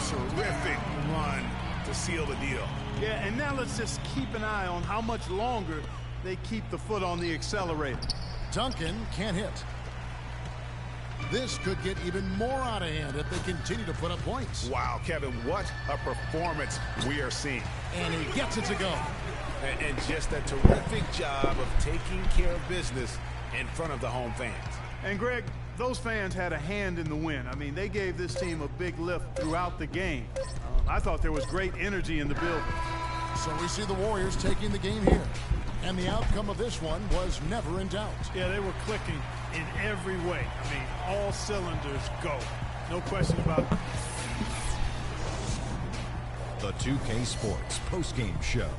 S3: Terrific run to seal the deal.
S4: Yeah, and now let's just keep an eye on how much longer they keep the foot on the accelerator.
S2: Duncan can't hit. This could get even more out of hand if they continue to put up points.
S3: Wow, Kevin, what a performance we are seeing.
S2: And he gets it to go.
S3: And just a terrific job of taking care of business in front of the home fans.
S4: And, Greg, those fans had a hand in the win. I mean, they gave this team a big lift throughout the game. I thought there was great energy in the building.
S2: So we see the Warriors taking the game here. And the outcome of this one was never in doubt.
S4: Yeah, they were clicking in every way. I mean, all cylinders go. No question about it.
S7: The 2K Sports postgame show.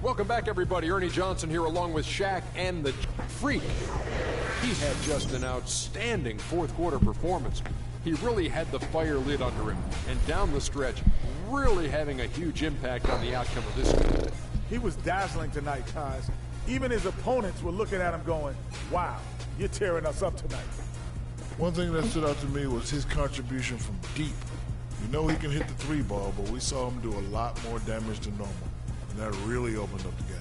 S8: Welcome back, everybody. Ernie Johnson here along with Shaq and the Freak. He had just an outstanding fourth quarter performance. He really had the fire lit under him, and down the stretch, really having a huge impact on the outcome of this game.
S9: He was dazzling tonight, guys. Even his opponents were looking at him going, wow, you're tearing us up tonight.
S10: One thing that stood out to me was his contribution from deep. We know he can hit the three ball, but we saw him do a lot more damage than normal, and that really opened up the game.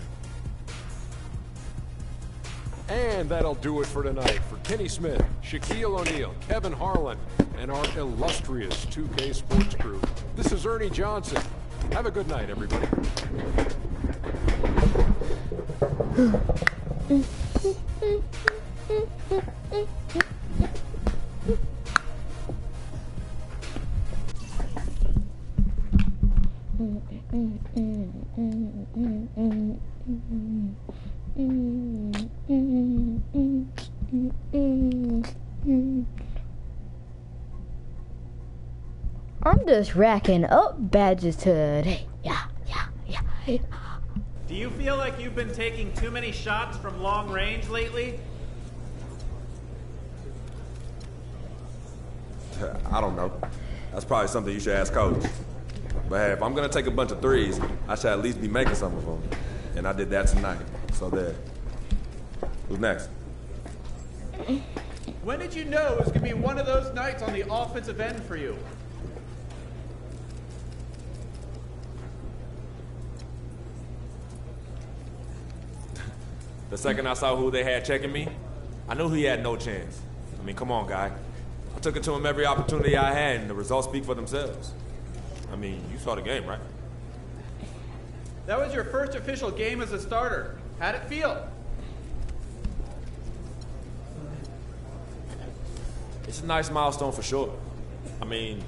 S8: And that'll do it for tonight. For Kenny Smith, Shaquille O'Neal, Kevin Harlan, and our illustrious 2K Sports crew, this is Ernie Johnson. Have a good night, everybody.
S1: I'm just racking up badges today. Yeah.
S13: Do you feel like you've been taking too many shots from long range lately?
S12: I don't know. That's probably something you should ask Coach. But hey, if I'm going to take a bunch of threes, I should at least be making some of them. And I did that tonight. So there. Who's next?
S13: When did you know it was going to be one of those nights on the offensive end for you?
S12: The second I saw who they had checking me, I knew he had no chance. I mean, come on, guy. I took it to him every opportunity I had, and the results speak for themselves. I mean, you saw the game, right?
S13: That was your first official game as a starter. How'd it feel?
S12: It's a nice milestone for sure. I mean,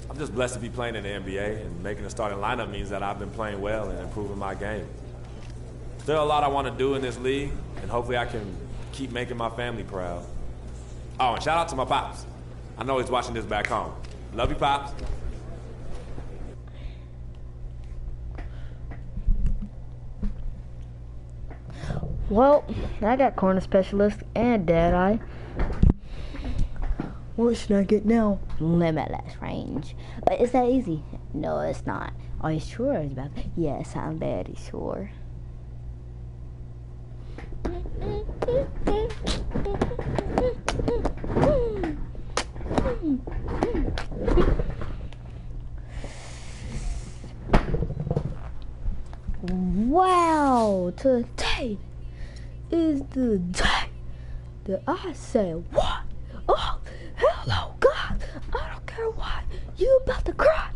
S12: I'm just blessed to be playing in the NBA, and making the starting lineup means that I've been playing well and improving my game. Still a lot I want to do in this league, and hopefully I can keep making my family proud. Oh, and shout out to my pops. I know he's watching this back home. Love you, Pops.
S1: Well, I got corner specialist and dead eye. What should I get now? Limitless range. But is that easy? No, it's not. Are you sure about that? Yes, I'm very sure. Wow, today is the day that I said, what? Oh, hello, God. I don't care what. You about to cry.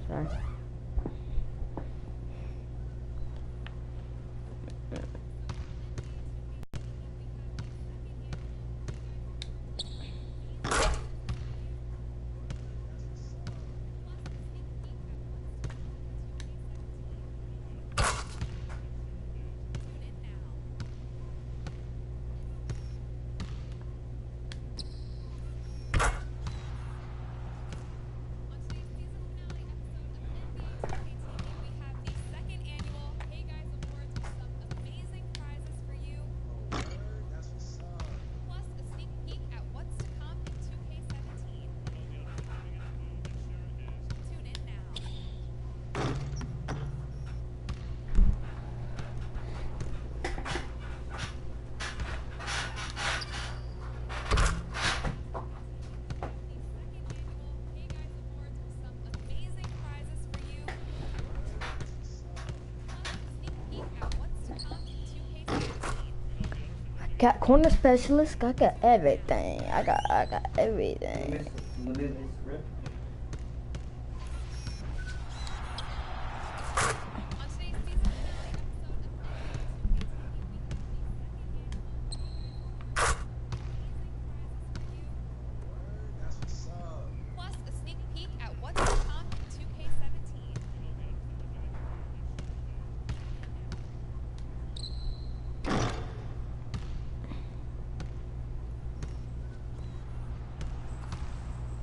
S1: Sorry. got corner specialist. I got everything. I got everything.
S11: Plus, a sneak peek at what's to come in 2K17.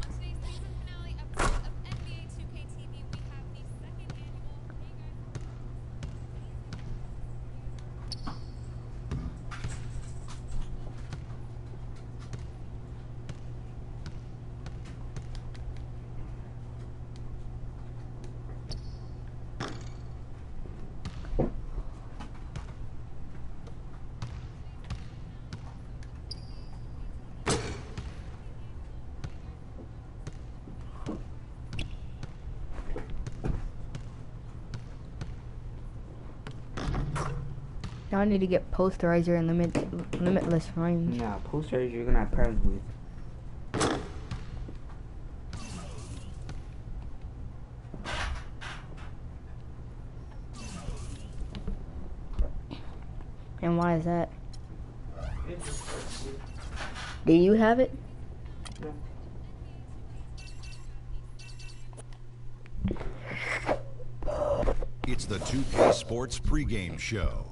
S11: On today's season finale episode of NBA 2K TV, we have the second annual Hey
S1: Now I need to get posterizer and limitless range.
S14: Nah, posterizer you're gonna have problems with.
S1: And why is that? Do you have it?
S7: It's the 2K Sports pregame show.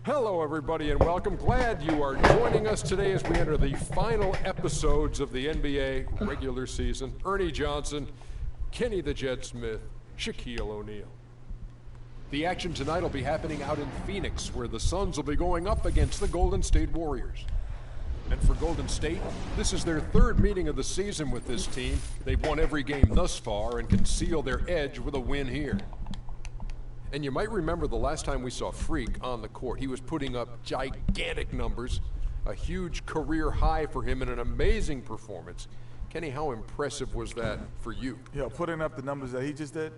S8: Hello, everybody, and welcome. Glad you are joining us today as we enter the final episodes of the NBA regular season. Ernie Johnson, Kenny the Jet Smith, Shaquille O'Neal. The action tonight will be happening out in Phoenix, where the Suns will be going up against the Golden State Warriors. And for Golden State, this is their third meeting of the season with this team. They've won every game thus far and can seal their edge with a win here. And you might remember the last time we saw Freak on the court. He was putting up gigantic numbers, a huge career high for him, and an amazing performance. Kenny, how impressive was that for you?
S9: Yeah, putting up the numbers that he just did,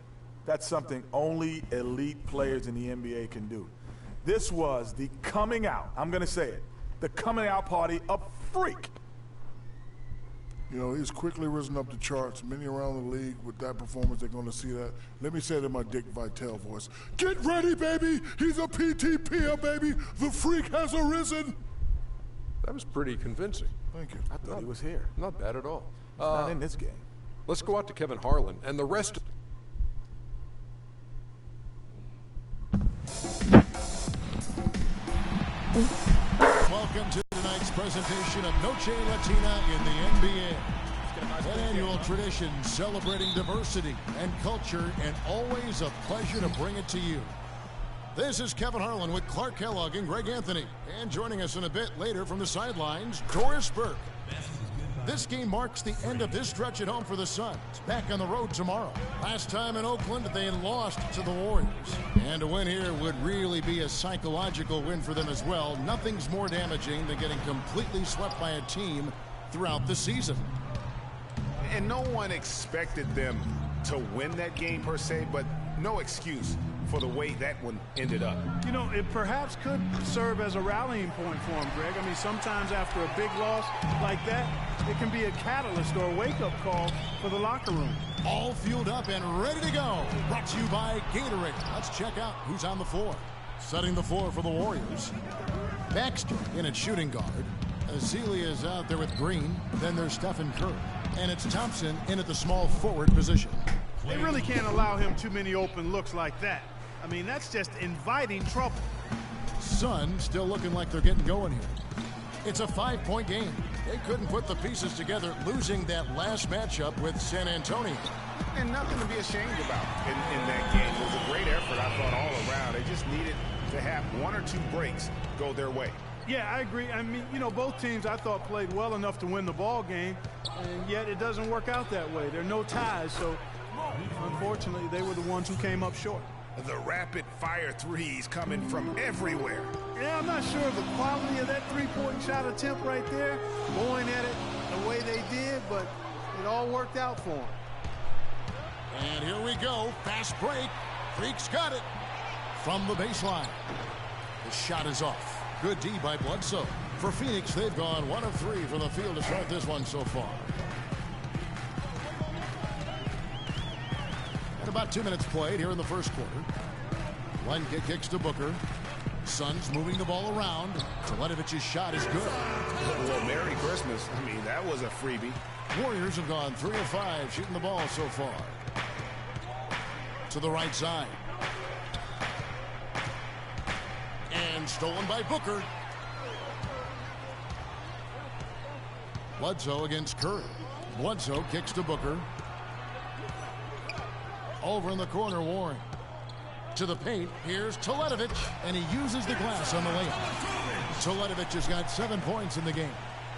S9: that's something only elite players in the NBA can do. This was the coming out, I'm going to say it, the coming out party of Freak.
S10: You know, he's quickly risen up the charts. Many around the league with that performance, they're going to see that. Let me say it in my Dick Vitale voice. Get ready, baby! He's a PTP, baby! The Freak has arisen!
S8: That was pretty convincing.
S10: Thank you.
S9: I thought he was here.
S8: Not bad at all.
S9: Not in this game.
S8: Let's go out to Kevin Harlan and the rest.
S2: Welcome to tonight's presentation of Noche Latina in the NBA. An annual tradition celebrating diversity and culture, and always a pleasure to bring it to you. This is Kevin Harlan with Clark Kellogg and Greg Anthony. And joining us in a bit later from the sidelines, Doris Burke. This game marks the end of this stretch at home for the Suns. Back on the road tomorrow. Last time in Oakland, they lost to the Warriors. And a win here would really be a psychological win for them as well. Nothing's more damaging than getting completely swept by a team throughout the season.
S3: And no one expected them to win that game per se, but no excuse for the way that one ended up.
S4: You know, it perhaps could serve as a rallying point for him, Greg. I mean, sometimes after a big loss like that, it can be a catalyst or a wake-up call for the locker room.
S2: All fueled up and ready to go. Brought to you by Gatorade. Let's check out who's on the floor. Setting the floor for the Warriors. Baxter in at shooting guard. Azealia is out there with Green. Then there's Stephen Curry. And it's Thompson in at the small forward position.
S4: They really can't allow him too many open looks like that. I mean, that's just inviting trouble.
S2: Suns still looking like they're getting going here. It's a 5-point game. They couldn't put the pieces together, losing that last matchup with San Antonio.
S3: And nothing to be ashamed about in that game. It was a great effort, I thought, all around. They just needed to have one or two breaks go their way.
S4: Yeah, I agree. I mean, you know, both teams I thought played well enough to win the ball game, and yet it doesn't work out that way. There are no ties, so unfortunately they were the ones who came up short.
S3: The rapid-fire threes coming from everywhere.
S4: Yeah, I'm not sure of the quality of that three-point shot attempt right there, going at it the way they did, but it all worked out for them.
S2: And here we go. Fast break. Freak's got it from the baseline. The shot is off. Good D by Bledsoe. For Phoenix, they've gone 1 of 3 from the field to start this one so far. And about 2 minutes played here in the first quarter. Line kick kicks to Booker. Suns moving the ball around. Teletovich's shot is good.
S3: Well, Merry Christmas. I mean, that was a freebie.
S2: Warriors have gone 3 of 5 shooting the ball so far. To the right side. And stolen by Booker. Bledsoe against Curry. Bledsoe kicks to Booker. Over in the corner, Warren. To the paint, here's Teletovich, and he uses the glass on the layup. Teletovich has got 7 points in the game.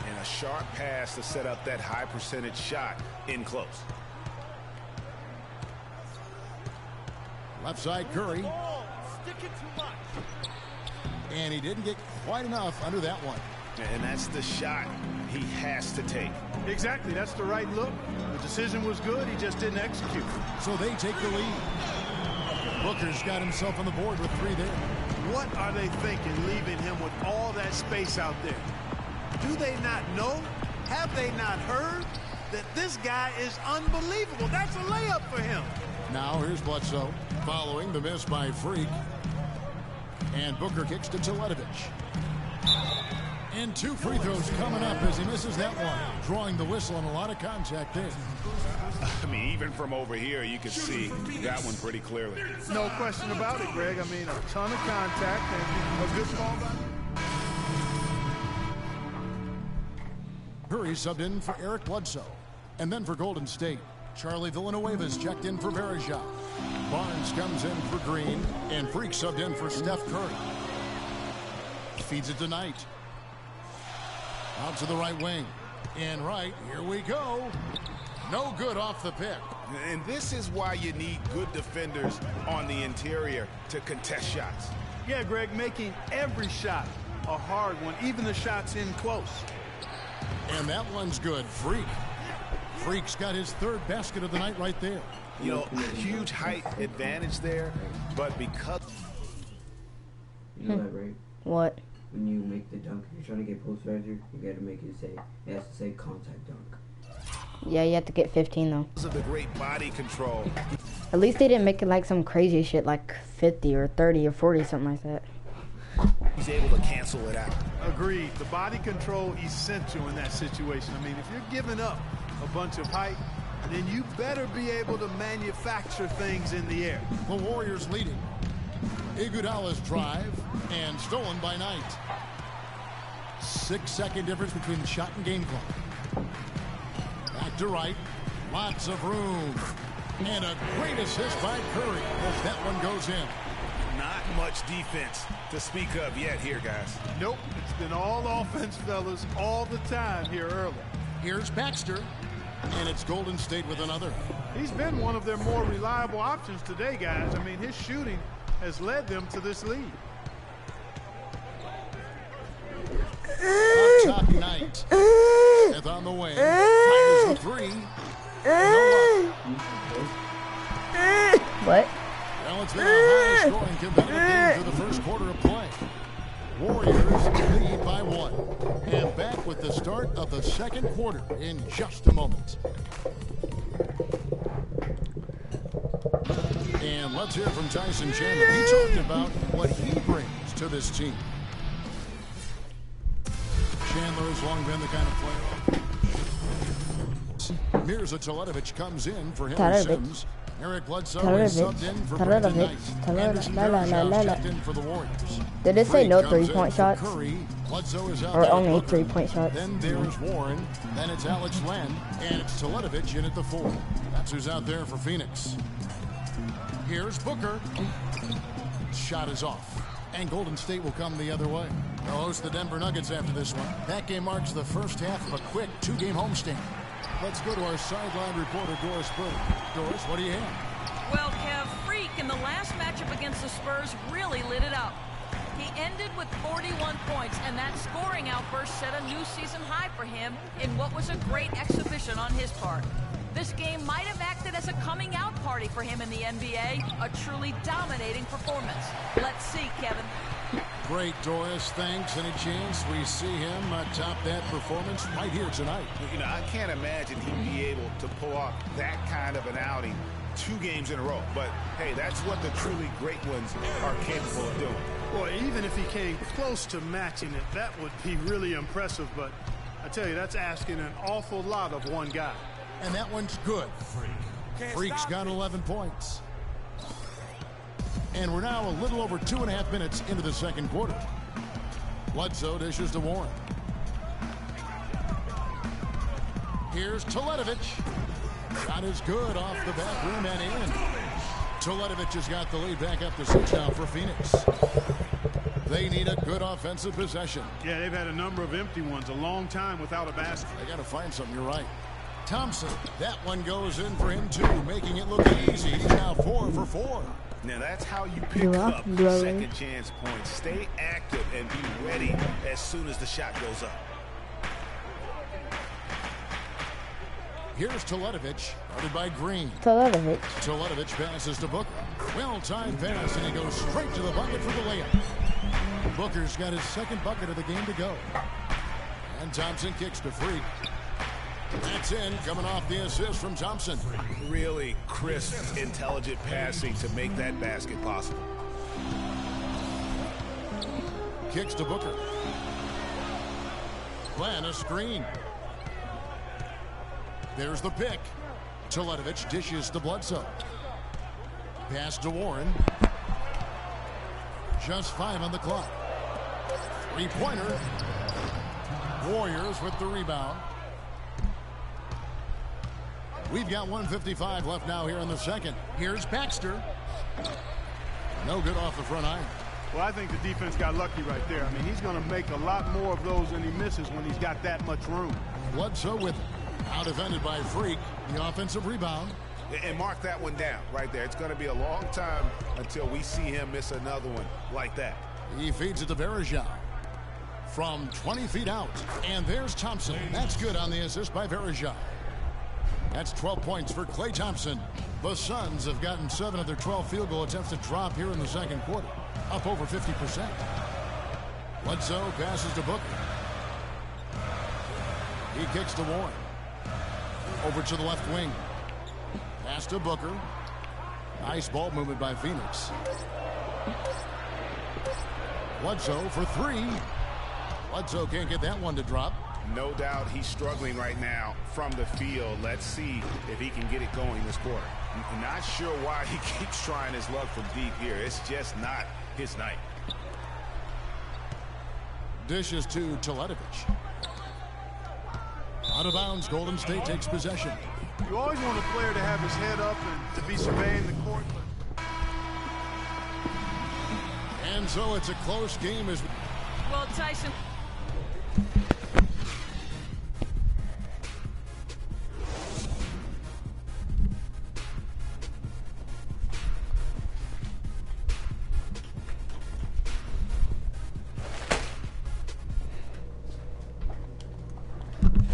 S3: And a sharp pass to set up that high percentage shot in close.
S2: Left side, Curry. And he didn't get quite enough under that one.
S3: And that's the shot he has to take.
S4: Exactly, that's the right look. The decision was good, he just didn't execute.
S2: So they take the lead. Booker's got himself on the board with 3 there.
S4: What are they thinking, leaving him with all that space out there? Do they not know? Have they not heard that this guy is unbelievable? That's a layup for him.
S2: Now here's Bledsoe following the miss by Freak. And Booker kicks to Teletovich. And 2 free throws coming up as he misses that one. Drawing the whistle and a lot of contact there.
S3: I mean, even from over here, you can see that one pretty clearly.
S4: No question about it, Greg. I mean, a ton of contact and a good call by
S2: Curry subbed in for Eric Bledsoe. And then for Golden State, Charlie Villanueva's checked in for Verejao. Barnes comes in for Green, and Freak subbed in for Steph Curry. Feeds it to Knight. Out to the right wing. And right, here we go. No good off the pick.
S3: And this is why you need good defenders on the interior to contest shots.
S4: Yeah, Greg, making every shot a hard one, even the shots in close.
S2: And that one's good. Freak's got his 3rd basket of the night right there.
S3: You know, huge height advantage there, but because...
S14: You know that, right?
S1: What?
S14: When you make the dunk, you're trying to get post measure, you gotta make it say, it has to say contact dunk.
S1: Yeah, you have to get 15 though.
S3: Because of the great body control.
S1: At least they didn't make it like some crazy shit like 50 or 30 or 40, something like that.
S3: He's able to cancel it out.
S4: Agreed. The body control essential in that situation. I mean, if you're giving up a bunch of height, then you better be able to manufacture things in the air.
S2: The Warriors leading. Iguodala's drive and stolen by Knight. 6-second difference between the shot and game clock. Back to right. Lots of room. And a great assist by Curry as that one goes in.
S3: Not much defense to speak of yet here, guys.
S4: Nope. It's been all offense, fellas, all the time here early.
S2: Here's Baxter. And it's Golden State with another.
S4: He's been one of their more reliable options today, guys. I mean, his shooting has led them to this lead.
S2: Top Knight. It's on the way. Fires the 3.
S1: What?
S2: Well, it's been a high-scoring competitive game for the first quarter of play. Warriors lead by 1. And back with the start of the second quarter in just a moment. And let's hear from Tyson Chandler. He talked about what he brings to this team. Chandler has long been the kind of player. Mirza Teletovic comes in for Henry Sims. Eric Bledsoe is subbed in for Brandon Knight. Anderson checked in for the Warriors.
S1: Did it say no 3-point shots?
S2: Curry. Bledsoe is out
S1: Or
S2: there
S1: only
S2: for
S1: 3-point shots?
S2: Then there's Warren. Then it's Alex Len. And it's Teletovic in at the 4. That's who's out there for Phoenix. Here's Booker. Shot is off. And Golden State will come the other way. They'll host the Denver Nuggets after this one. That game marks the first half of a quick 2-game homestand. Let's go to our sideline reporter, Doris Burley. Doris, what do you have?
S6: Well, Kev, Freak in the last matchup against the Spurs really lit it up. He ended with 41 points, and that scoring outburst set a new season high for him in what was a great exhibition on his part. This game might have acted as a coming-out party for him in the NBA, a truly dominating performance. Let's see, Kevin.
S2: great, Doris. Thanks. Any chance we see him top that performance right here tonight?
S3: You know, I can't imagine he'd be able to pull off that kind of an outing 2 games in a row. But, hey, that's what the truly great ones are capable of doing.
S4: Well, even if he came close to matching it, that would be really impressive. But I tell you, that's asking an awful lot of one guy.
S2: And that one's good. Freak's got 11 points. And we're now a little over 2.5 minutes into the second quarter. Bledsoe dishes to Warren. Here's Teletovic. Shot is good off the back rim and in. Teletovic has got the lead back up to 6 now for Phoenix. They need a good offensive possession.
S4: Yeah, they've had a number of empty ones, a long time without a basket.
S2: They got to find something, you're right. Thompson, that one goes in for him too, making it look easy. He's now 4 for 4.
S3: Now that's how you pick up second chance points. Stay active and be ready as soon as the shot goes up.
S2: Here's Teletovic, guarded by Green.
S1: Teletovic
S2: passes to Booker. Well-timed pass, and he goes straight to the bucket for the layup. Booker's got his second bucket of the game to go. And Thompson kicks to Freak. That's in, coming off the assist from Thompson.
S3: Really crisp, intelligent passing to make that basket possible.
S2: Kicks to Booker. Plan a screen. There's the pick. Teletovic dishes to Bledsoe. Pass to Warren. Just 5 on the clock. 3-pointer. Warriors with the rebound. We've got 1:55 left now here in the second. Here's Baxter. No good off the front iron.
S4: Well, I think the defense got lucky right there. I mean, he's going to make a lot more of those than he misses when he's got that much room.
S2: Bledsoe with it. Out defended by Freak. The offensive rebound.
S3: And mark that one down right there. It's going to be a long time until we see him miss another one like that.
S2: He feeds it to Varejao from 20 feet out. And there's Thompson. That's good on the assist by Varejao. That's 12 points for Klay Thompson. The Suns have gotten 7 of their 12 field goal attempts to drop here in the second quarter. Up over 50%. Bledsoe passes to Booker. He kicks to Warren. Over to the left wing. Pass to Booker. Nice ball movement by Phoenix. Bledsoe for 3. Bledsoe can't get that one to drop.
S3: No doubt he's struggling right now from the field. Let's see if he can get it going this quarter. I'm not sure why he keeps trying his luck from deep here. It's just not his night.
S2: Dishes to Teletovic. Out of bounds, Golden State takes possession.
S4: You always want a player to have his head up and to be surveying the court.
S2: And so it's a close game as
S6: Well, Tyson.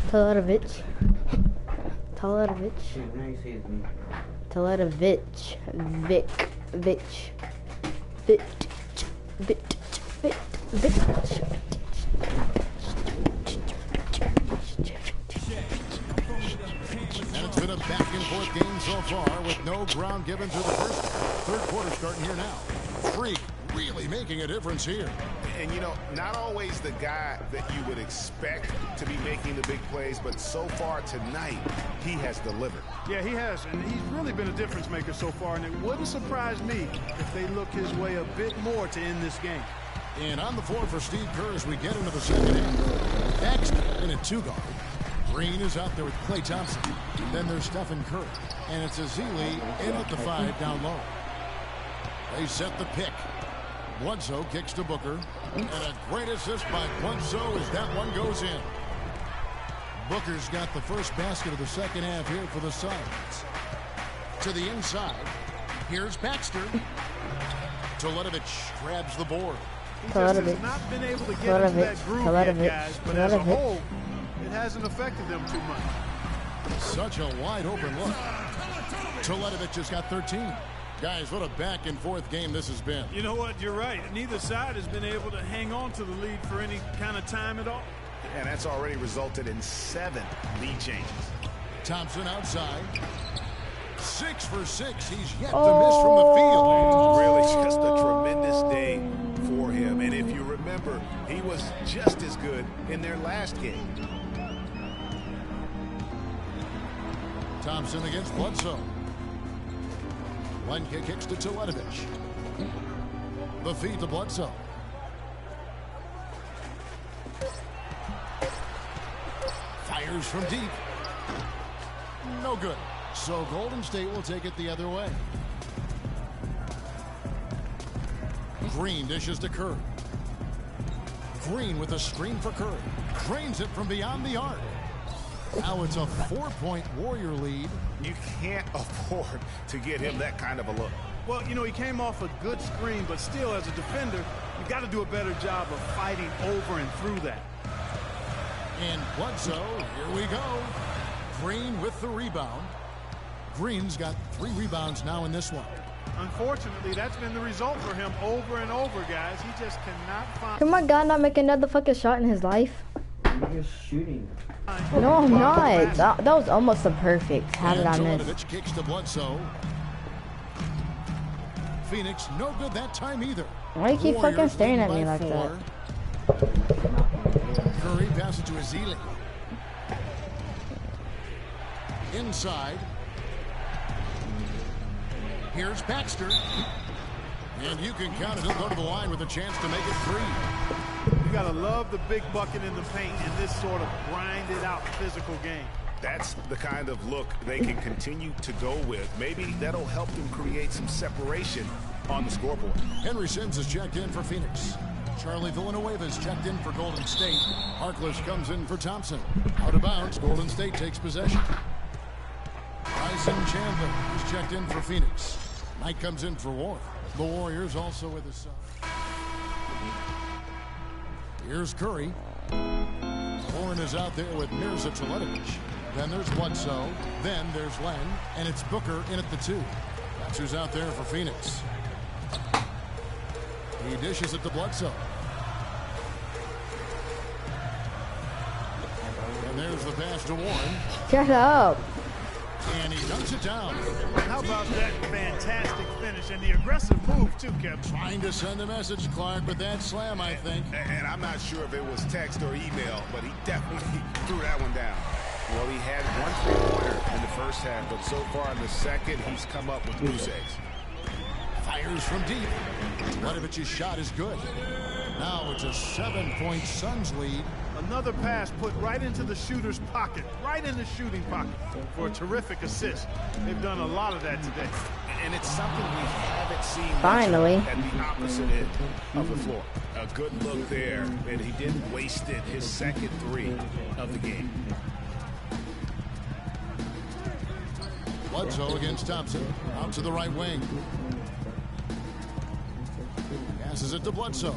S1: Teletovic.
S2: And it's been a back-and-forth game so far with no ground given through the third quarter starting here now. Freak really making a difference here.
S3: And, you know, not always the guy that you would expect to be making the big plays, but so far tonight, he has delivered.
S4: Yeah, he has, and he's really been a difference maker so far, and it wouldn't surprise me if they look his way a bit more to end this game.
S2: And on the floor for Steve Kerr as we get into the second half. Baxter in a 2-guard. Green is out there with Klay Thompson. Then there's Stephen Curry. And it's Azili in at the 5 down low. They set the pick. Bledsoe kicks to Booker. And a great assist by Bledsoe as that one goes in. Booker's got the first basket of the second half here for the Suns. To the inside. Here's Baxter. Teletovic grabs the board.
S4: He just has not been able to get into that groove yet, guys, but as a whole, it hasn't affected them too much.
S2: Such a wide open look. Teletovic has got 13. Guys, what a back-and-forth game this has been.
S4: You know what? You're right. Neither side has been able to hang on to the lead for any kind of time at all.
S3: And that's already resulted in 7 lead changes.
S2: Thompson outside. 6 for 6. He's yet to miss from the field.
S3: Really just a tremendous day for him. And if you remember, he was just as good in their last game.
S2: Thompson against Bledsoe. One kick kicks to Teletovic. The feed to Bledsoe. Fires from deep. No good. So Golden State will take it the other way. Green dishes to Curry. Green with a screen for Curry. Drains it from beyond the arc. Now it's a 4-point Warrior lead.
S3: You can't afford to get him that kind of a look.
S4: Well, you know, he came off a good screen, but still, as a defender, you got to do a better job of fighting over and through that.
S2: And Bledsoe, here we go. Green with the rebound. Green's got 3 rebounds now in this one.
S4: Unfortunately, that's been the result for him over and over, guys. He just cannot find...
S1: Can my guy not make another fucking shot in his life?
S14: You're just shooting.
S1: No, I'm not. That was almost a perfect. How did I miss?
S2: Teletovic kicks to Bledsoe. Phoenix, no good that time either.
S1: Why do you keep
S2: Warriors
S1: fucking staring at me
S2: by
S1: like
S2: 4.
S1: that?
S2: Curry passes to Ezeli. Inside. Here's Baxter. And you can count it. He'll go to the line with a chance to make it 3.
S4: You got to love the big bucket in the paint in this sort of grinded out physical game.
S3: That's the kind of look they can continue to go with. Maybe that'll help them create some separation on the scoreboard.
S2: Henry Sims is checked in for Phoenix. Charlie Villanueva is checked in for Golden State. Harkless comes in for Thompson. Out of bounds, Golden State takes possession. Bryson Chandler is checked in for Phoenix. Knight comes in for Warren. The Warriors also with his son. Here's Curry. Warren is out there with Mirza Teletovic. Then there's Bledsoe. Then there's Len. And it's Booker in at the 2. That's who's out there for Phoenix. He dishes it to Bledsoe. And there's the pass to Warren.
S1: Shut up.
S2: And he dunks it down.
S4: How about that fantastic finish and the aggressive move, too, Kevin?
S2: Trying to send a message, Clark, with that slam, I think.
S3: And I'm not sure if it was text or email, but he definitely threw that one down. Well, he had 1 3-pointer in the first half, but so far in the second, he's come up with goose eggs.
S2: Fires from deep. Teletovich's shot is good. Now it's a 7-point Suns lead.
S4: Another pass put right into the shooter's pocket, right in the shooting pocket for a terrific assist. They've done a lot of that today.
S3: And it's something we haven't seen
S1: Finally
S3: at the opposite end of the floor. A good look there, and he didn't waste it. His second 3 of the game.
S2: Bledsoe against Thompson. Out to the right wing. Passes it to Bledsoe.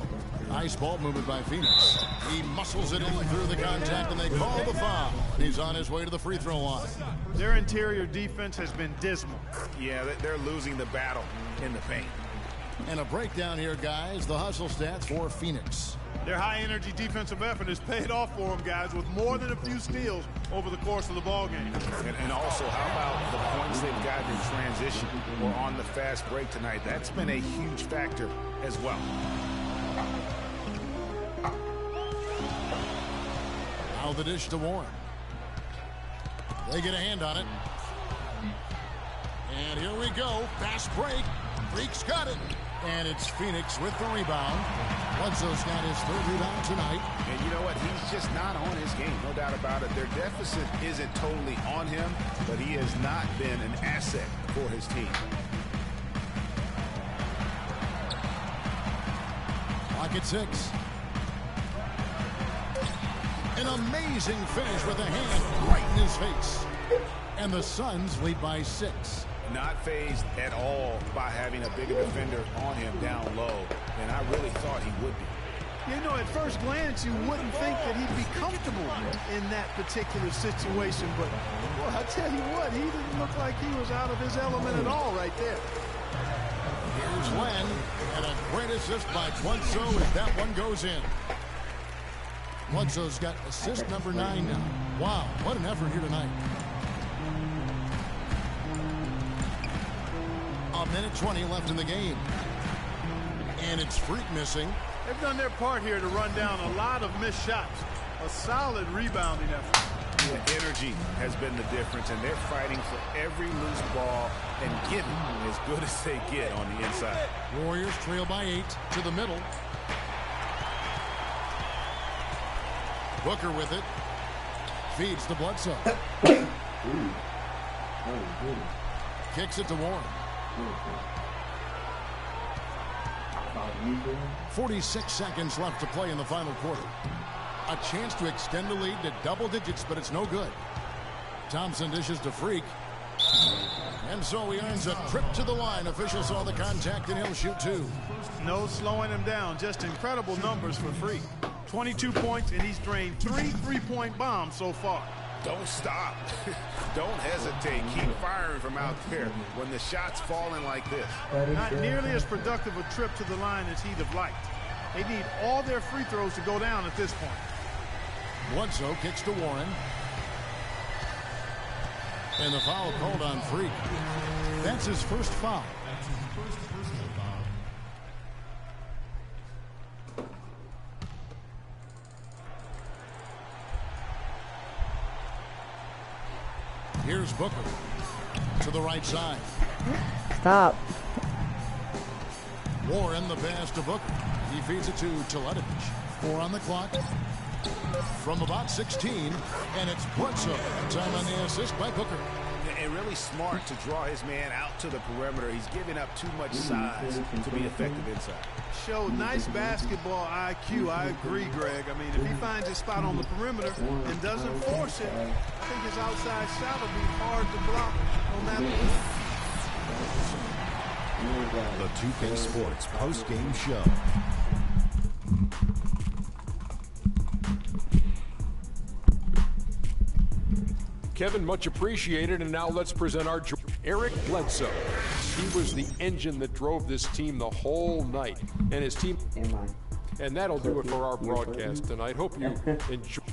S2: Nice ball movement by Phoenix. He muscles it in through the contact, and they call the foul. He's on his way to the free throw line.
S4: Their interior defense has been dismal.
S3: Yeah, they're losing the battle in the paint.
S2: And a breakdown here, guys. The hustle stats for Phoenix.
S4: Their high-energy defensive effort has paid off for them, guys, with more than a few steals over the course of the ballgame.
S3: And also, how about the points they've gotten in transition or on the fast break tonight? That's been a huge factor as well.
S2: Now the dish to Warren. They get a hand on it. And here we go. Fast break. Freak's got it. And it's Phoenix with the rebound. Bledsoe's got his 3rd rebound tonight.
S3: And you know what? He's just not on his game. No doubt about it. Their deficit isn't totally on him, but he has not been an asset for his team.
S2: Clock at 6. An amazing finish with a hand right in his face. And the Suns lead by 6.
S3: Not fazed at all by having a bigger defender on him down low, and I really thought he would be.
S4: You know, at first glance, you wouldn't think that he'd be comfortable in that particular situation, but, well, I tell you what, he didn't look like he was out of his element at all right there.
S2: Here's Len, and a great assist by Bledsoe as that one goes in. Bledsoe's got assist number 9 now. Wow, what an effort here tonight. A minute 20 left in the game. And it's Freak missing.
S4: They've done their part here to run down a lot of missed shots. A solid rebounding effort.
S3: The energy has been the difference, and they're fighting for every loose ball and getting as good as they get on the inside.
S2: Warriors trail by 8 to the middle. Booker with it. Feeds to Bledsoe. Kicks it to Warren. 46 seconds left to play in the final quarter. A chance to extend the lead to double digits, but it's no good. Thompson dishes to Freak. And so he earns a trip to the line. Official saw the contact, and he'll shoot 2.
S4: No slowing him down. Just incredible numbers for Freak. 22 points, and he's drained 3 3-point bombs so far.
S3: Don't stop. Don't hesitate. Keep firing from out there when the shot's falling like this.
S4: Not nearly as productive a trip to the line as he'd have liked. They need all their free throws to go down at this point.
S2: Bledsoe kicks to Warren. And the foul called on Freak. That's his first foul. Here's Booker to the right side.
S1: Stop.
S2: Warren the pass to Booker. He feeds it to Teletovic. 4 on the clock. From about 16, and it's Bledsoe. Time on the assist by Booker.
S3: And really smart to draw his man out to the perimeter. He's giving up too much size to be effective inside.
S4: Showed nice basketball IQ. I agree, Greg. I mean, if he finds his spot on the perimeter and doesn't force it, I think his outside shot will be hard to block no matter what.
S7: The 2K Sports post-game show.
S8: Kevin, much appreciated, and now let's present our Eric Bledsoe. He was the engine that drove this team the whole night, and his team. And that'll do it for our broadcast tonight. Hope you enjoy.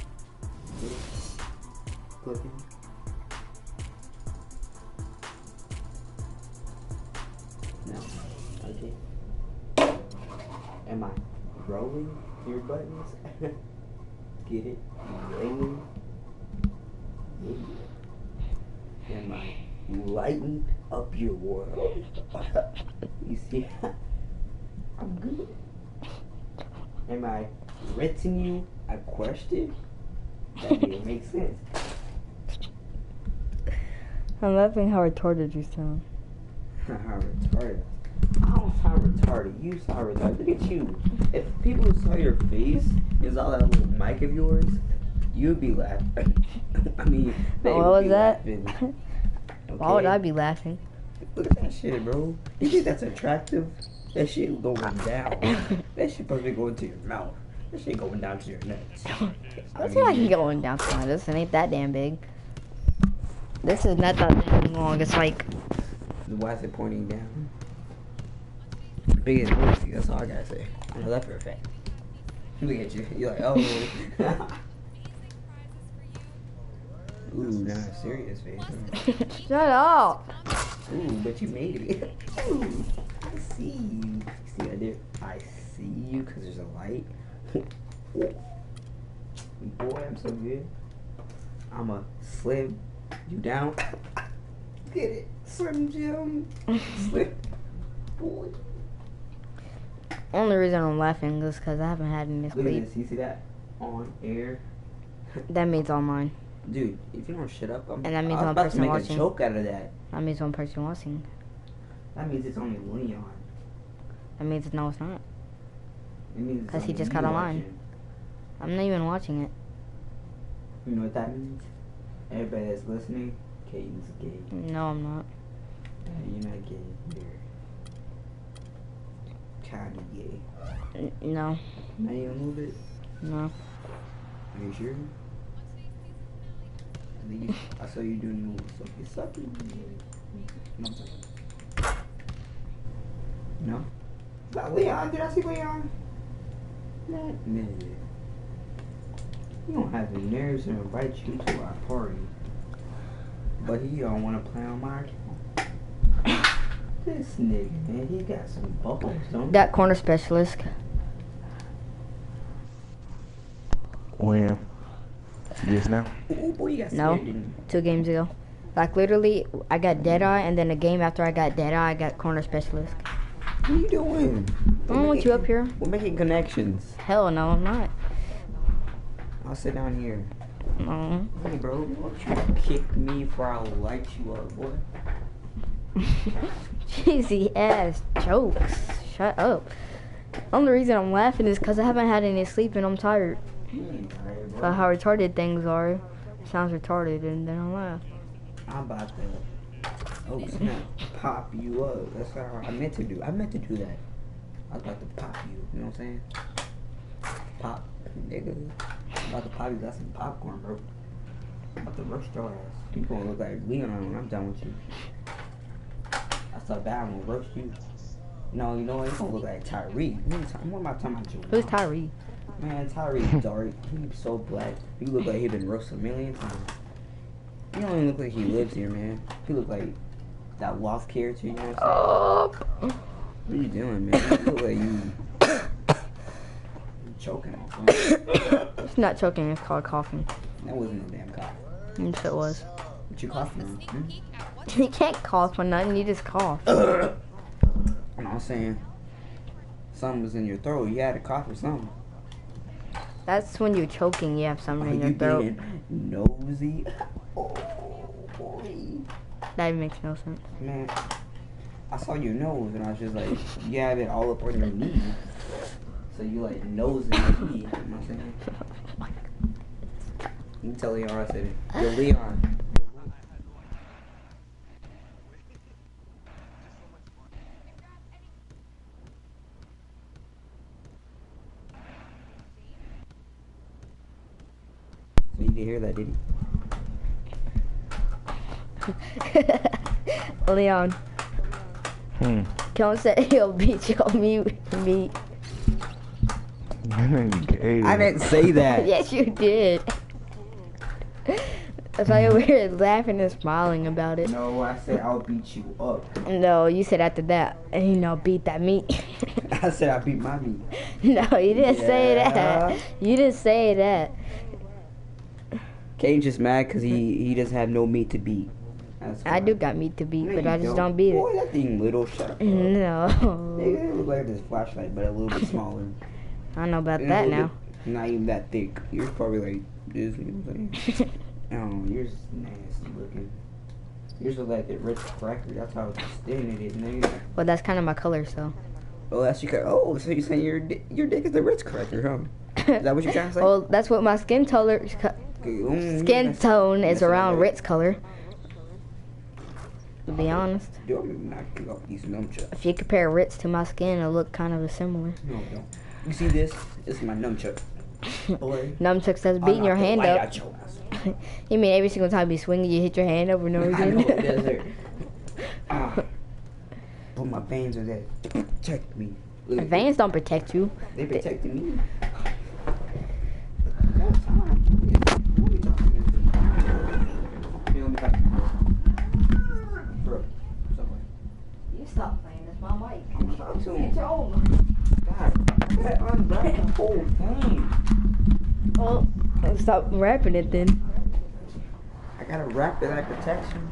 S14: No. Okay. Am I rolling your buttons? Get it? Rolling? Am I lighting up your world? You see? I'm good. Am I writing you a question? That didn't make sense.
S1: I'm laughing how retarded you sound.
S14: How retarded? I don't sound retarded. You sound retarded. Look at you. If people saw your face and saw that little mic of yours, you'd be laughing. I mean,
S1: what was that?
S14: Okay?
S1: Why would I be laughing?
S14: Look at that shit, bro. You think that's attractive? That shit going down. That shit supposed to be going to your mouth. That shit going down to your nuts.
S1: That's not going down to my This ain't that damn big. This is not that damn long. It's like.
S14: Why is it pointing down? Big as pussy. That's all I gotta say. I know that for a fact. Look at you. You're like, oh. Ooh, nah, serious face.
S1: Shut up.
S14: Ooh, but you made it. Ooh, I see you. See right there? I see you because there's a light. Boy, I'm so good. I'ma slim you down. Get it? Slim Jim. Slim. Boy.
S1: Only reason I'm laughing is because I haven't had any sleep.
S14: Look at this. You see that? On air.
S1: That means online.
S14: Dude, if you don't shut up,
S1: and that means
S14: I'm
S1: one
S14: about
S1: person
S14: to make
S1: watching.
S14: a joke out of that.
S1: That means one person watching.
S14: That means it's only Leon.
S1: That means no, it's not.
S14: It means
S1: because he just got online. I'm not even watching it.
S14: You know what that means? Everybody that's listening, Kaiden's gay.
S1: No, I'm not.
S14: You're not gay. You're kind of gay.
S1: No.
S14: Not even a little bit?
S1: No.
S14: Are you sure? I saw you doing sucky sucky. No. Leon, did I see Leon? That nigga. He don't have the nerves to invite you to our party. But he don't want to play on my account. This nigga, man, he got some balls, don't he?
S1: That corner specialist.
S16: When? Just now?
S14: Ooh, boy, you got
S1: No,
S14: scared, didn't
S1: 2 games ago. Like literally, I got Deadeye, and then a game after I got Deadeye, I got corner specialist.
S14: What are you doing?
S1: I don't want you up here.
S14: We're making connections.
S1: Hell no, I'm not.
S14: I'll sit down here.
S1: No.
S14: Hey, bro, won't you kick me before I light you up, boy?
S1: Cheesy ass jokes. Shut up. Only reason I'm laughing is because I haven't had any sleep and I'm tired. So how retarded things are. Sounds retarded, and then I laugh.
S14: I'm about to, oh snap, pop you up. That's how I meant to do. I meant to do that. I was about to pop you. You know what I'm saying? Pop, nigga. I'm about to pop you. Got some popcorn, bro. I'm about to roast your ass. You gonna look like Leon when I'm done with you. That's so bad. I'm gonna roast you. No, you know what? You gonna look like Tyree. What am I talking about? You?
S1: Who's Tyree?
S14: Man, Tyree's dark. He's so black. He look like he been roasted a million times. He don't even look like he lives here, man. He look like that lost character, you know what I'm saying? What are you doing, man? You look like you choking on something.
S1: It's not choking, it's called coughing.
S14: That wasn't no damn cough.
S1: Yes, it was.
S14: What you coughing on?
S1: You can't cough on nothing, you just cough.
S14: You know what I'm saying? Something was in your throat. You had to cough or something.
S1: That's when you're choking, you have something in your throat.
S14: Being nosy? Oh, boy.
S1: That makes no sense.
S14: Man, I saw your nose and I was just like, you have it all up on your knee. So you like nose and knee. You know what I'm saying? You can tell Leon I said it. Yo, Leon. You didn't hear that, did
S1: you? Leon. Don't say he'll beat you on me.
S14: I didn't say that.
S1: Yes, you did. That's why you're here laughing and smiling about it.
S14: No, I said I'll beat you up.
S1: No, you said after that, and you know, beat that meat.
S14: I said I beat my meat.
S1: No, you didn't say that. You didn't say that.
S14: Kaden's just mad because he doesn't have no meat to beat.
S1: I do got meat to beat,
S14: No,
S1: but I just don't beat
S14: Boy,
S1: it.
S14: that thing little. Shut up.
S1: No.
S14: Nigga, it look like this flashlight, but a little bit smaller.
S1: I don't know about that now.
S14: Not even that thick. You're probably like this, you know what I'm saying? Oh, yours is nasty looking. Yours look like the Ritz cracker. That's how thin it is, nigga.
S1: Well, that's kind of my color, so.
S14: Oh, that's your color. Oh, so you're saying your dick is the Ritz cracker, huh? Is that what you're trying to say?
S1: Well, that's what my skin tone is around Ritz color. To be honest.
S14: Do I'm gonna knock you off these nunchucks.
S1: If you compare Ritz to my skin, it'll look kind of similar.
S14: No, don't. You see this? This is my nunchuck.
S1: Nunchucks that's beating your hand up. You mean every single time you swing, you hit your hand over no reason?
S14: I know it does hurt. But my veins are there to protect me.
S1: Look, veins don't protect you.
S14: They protected me. All the time. What are you talking about? Bro,
S1: you stop playing. That's my mic.
S14: I'm about to.
S1: Get your own mic.
S14: God, I gotta unwrap the whole thing.
S1: Well, stop wrapping it then.
S14: I gotta wrap it like protection.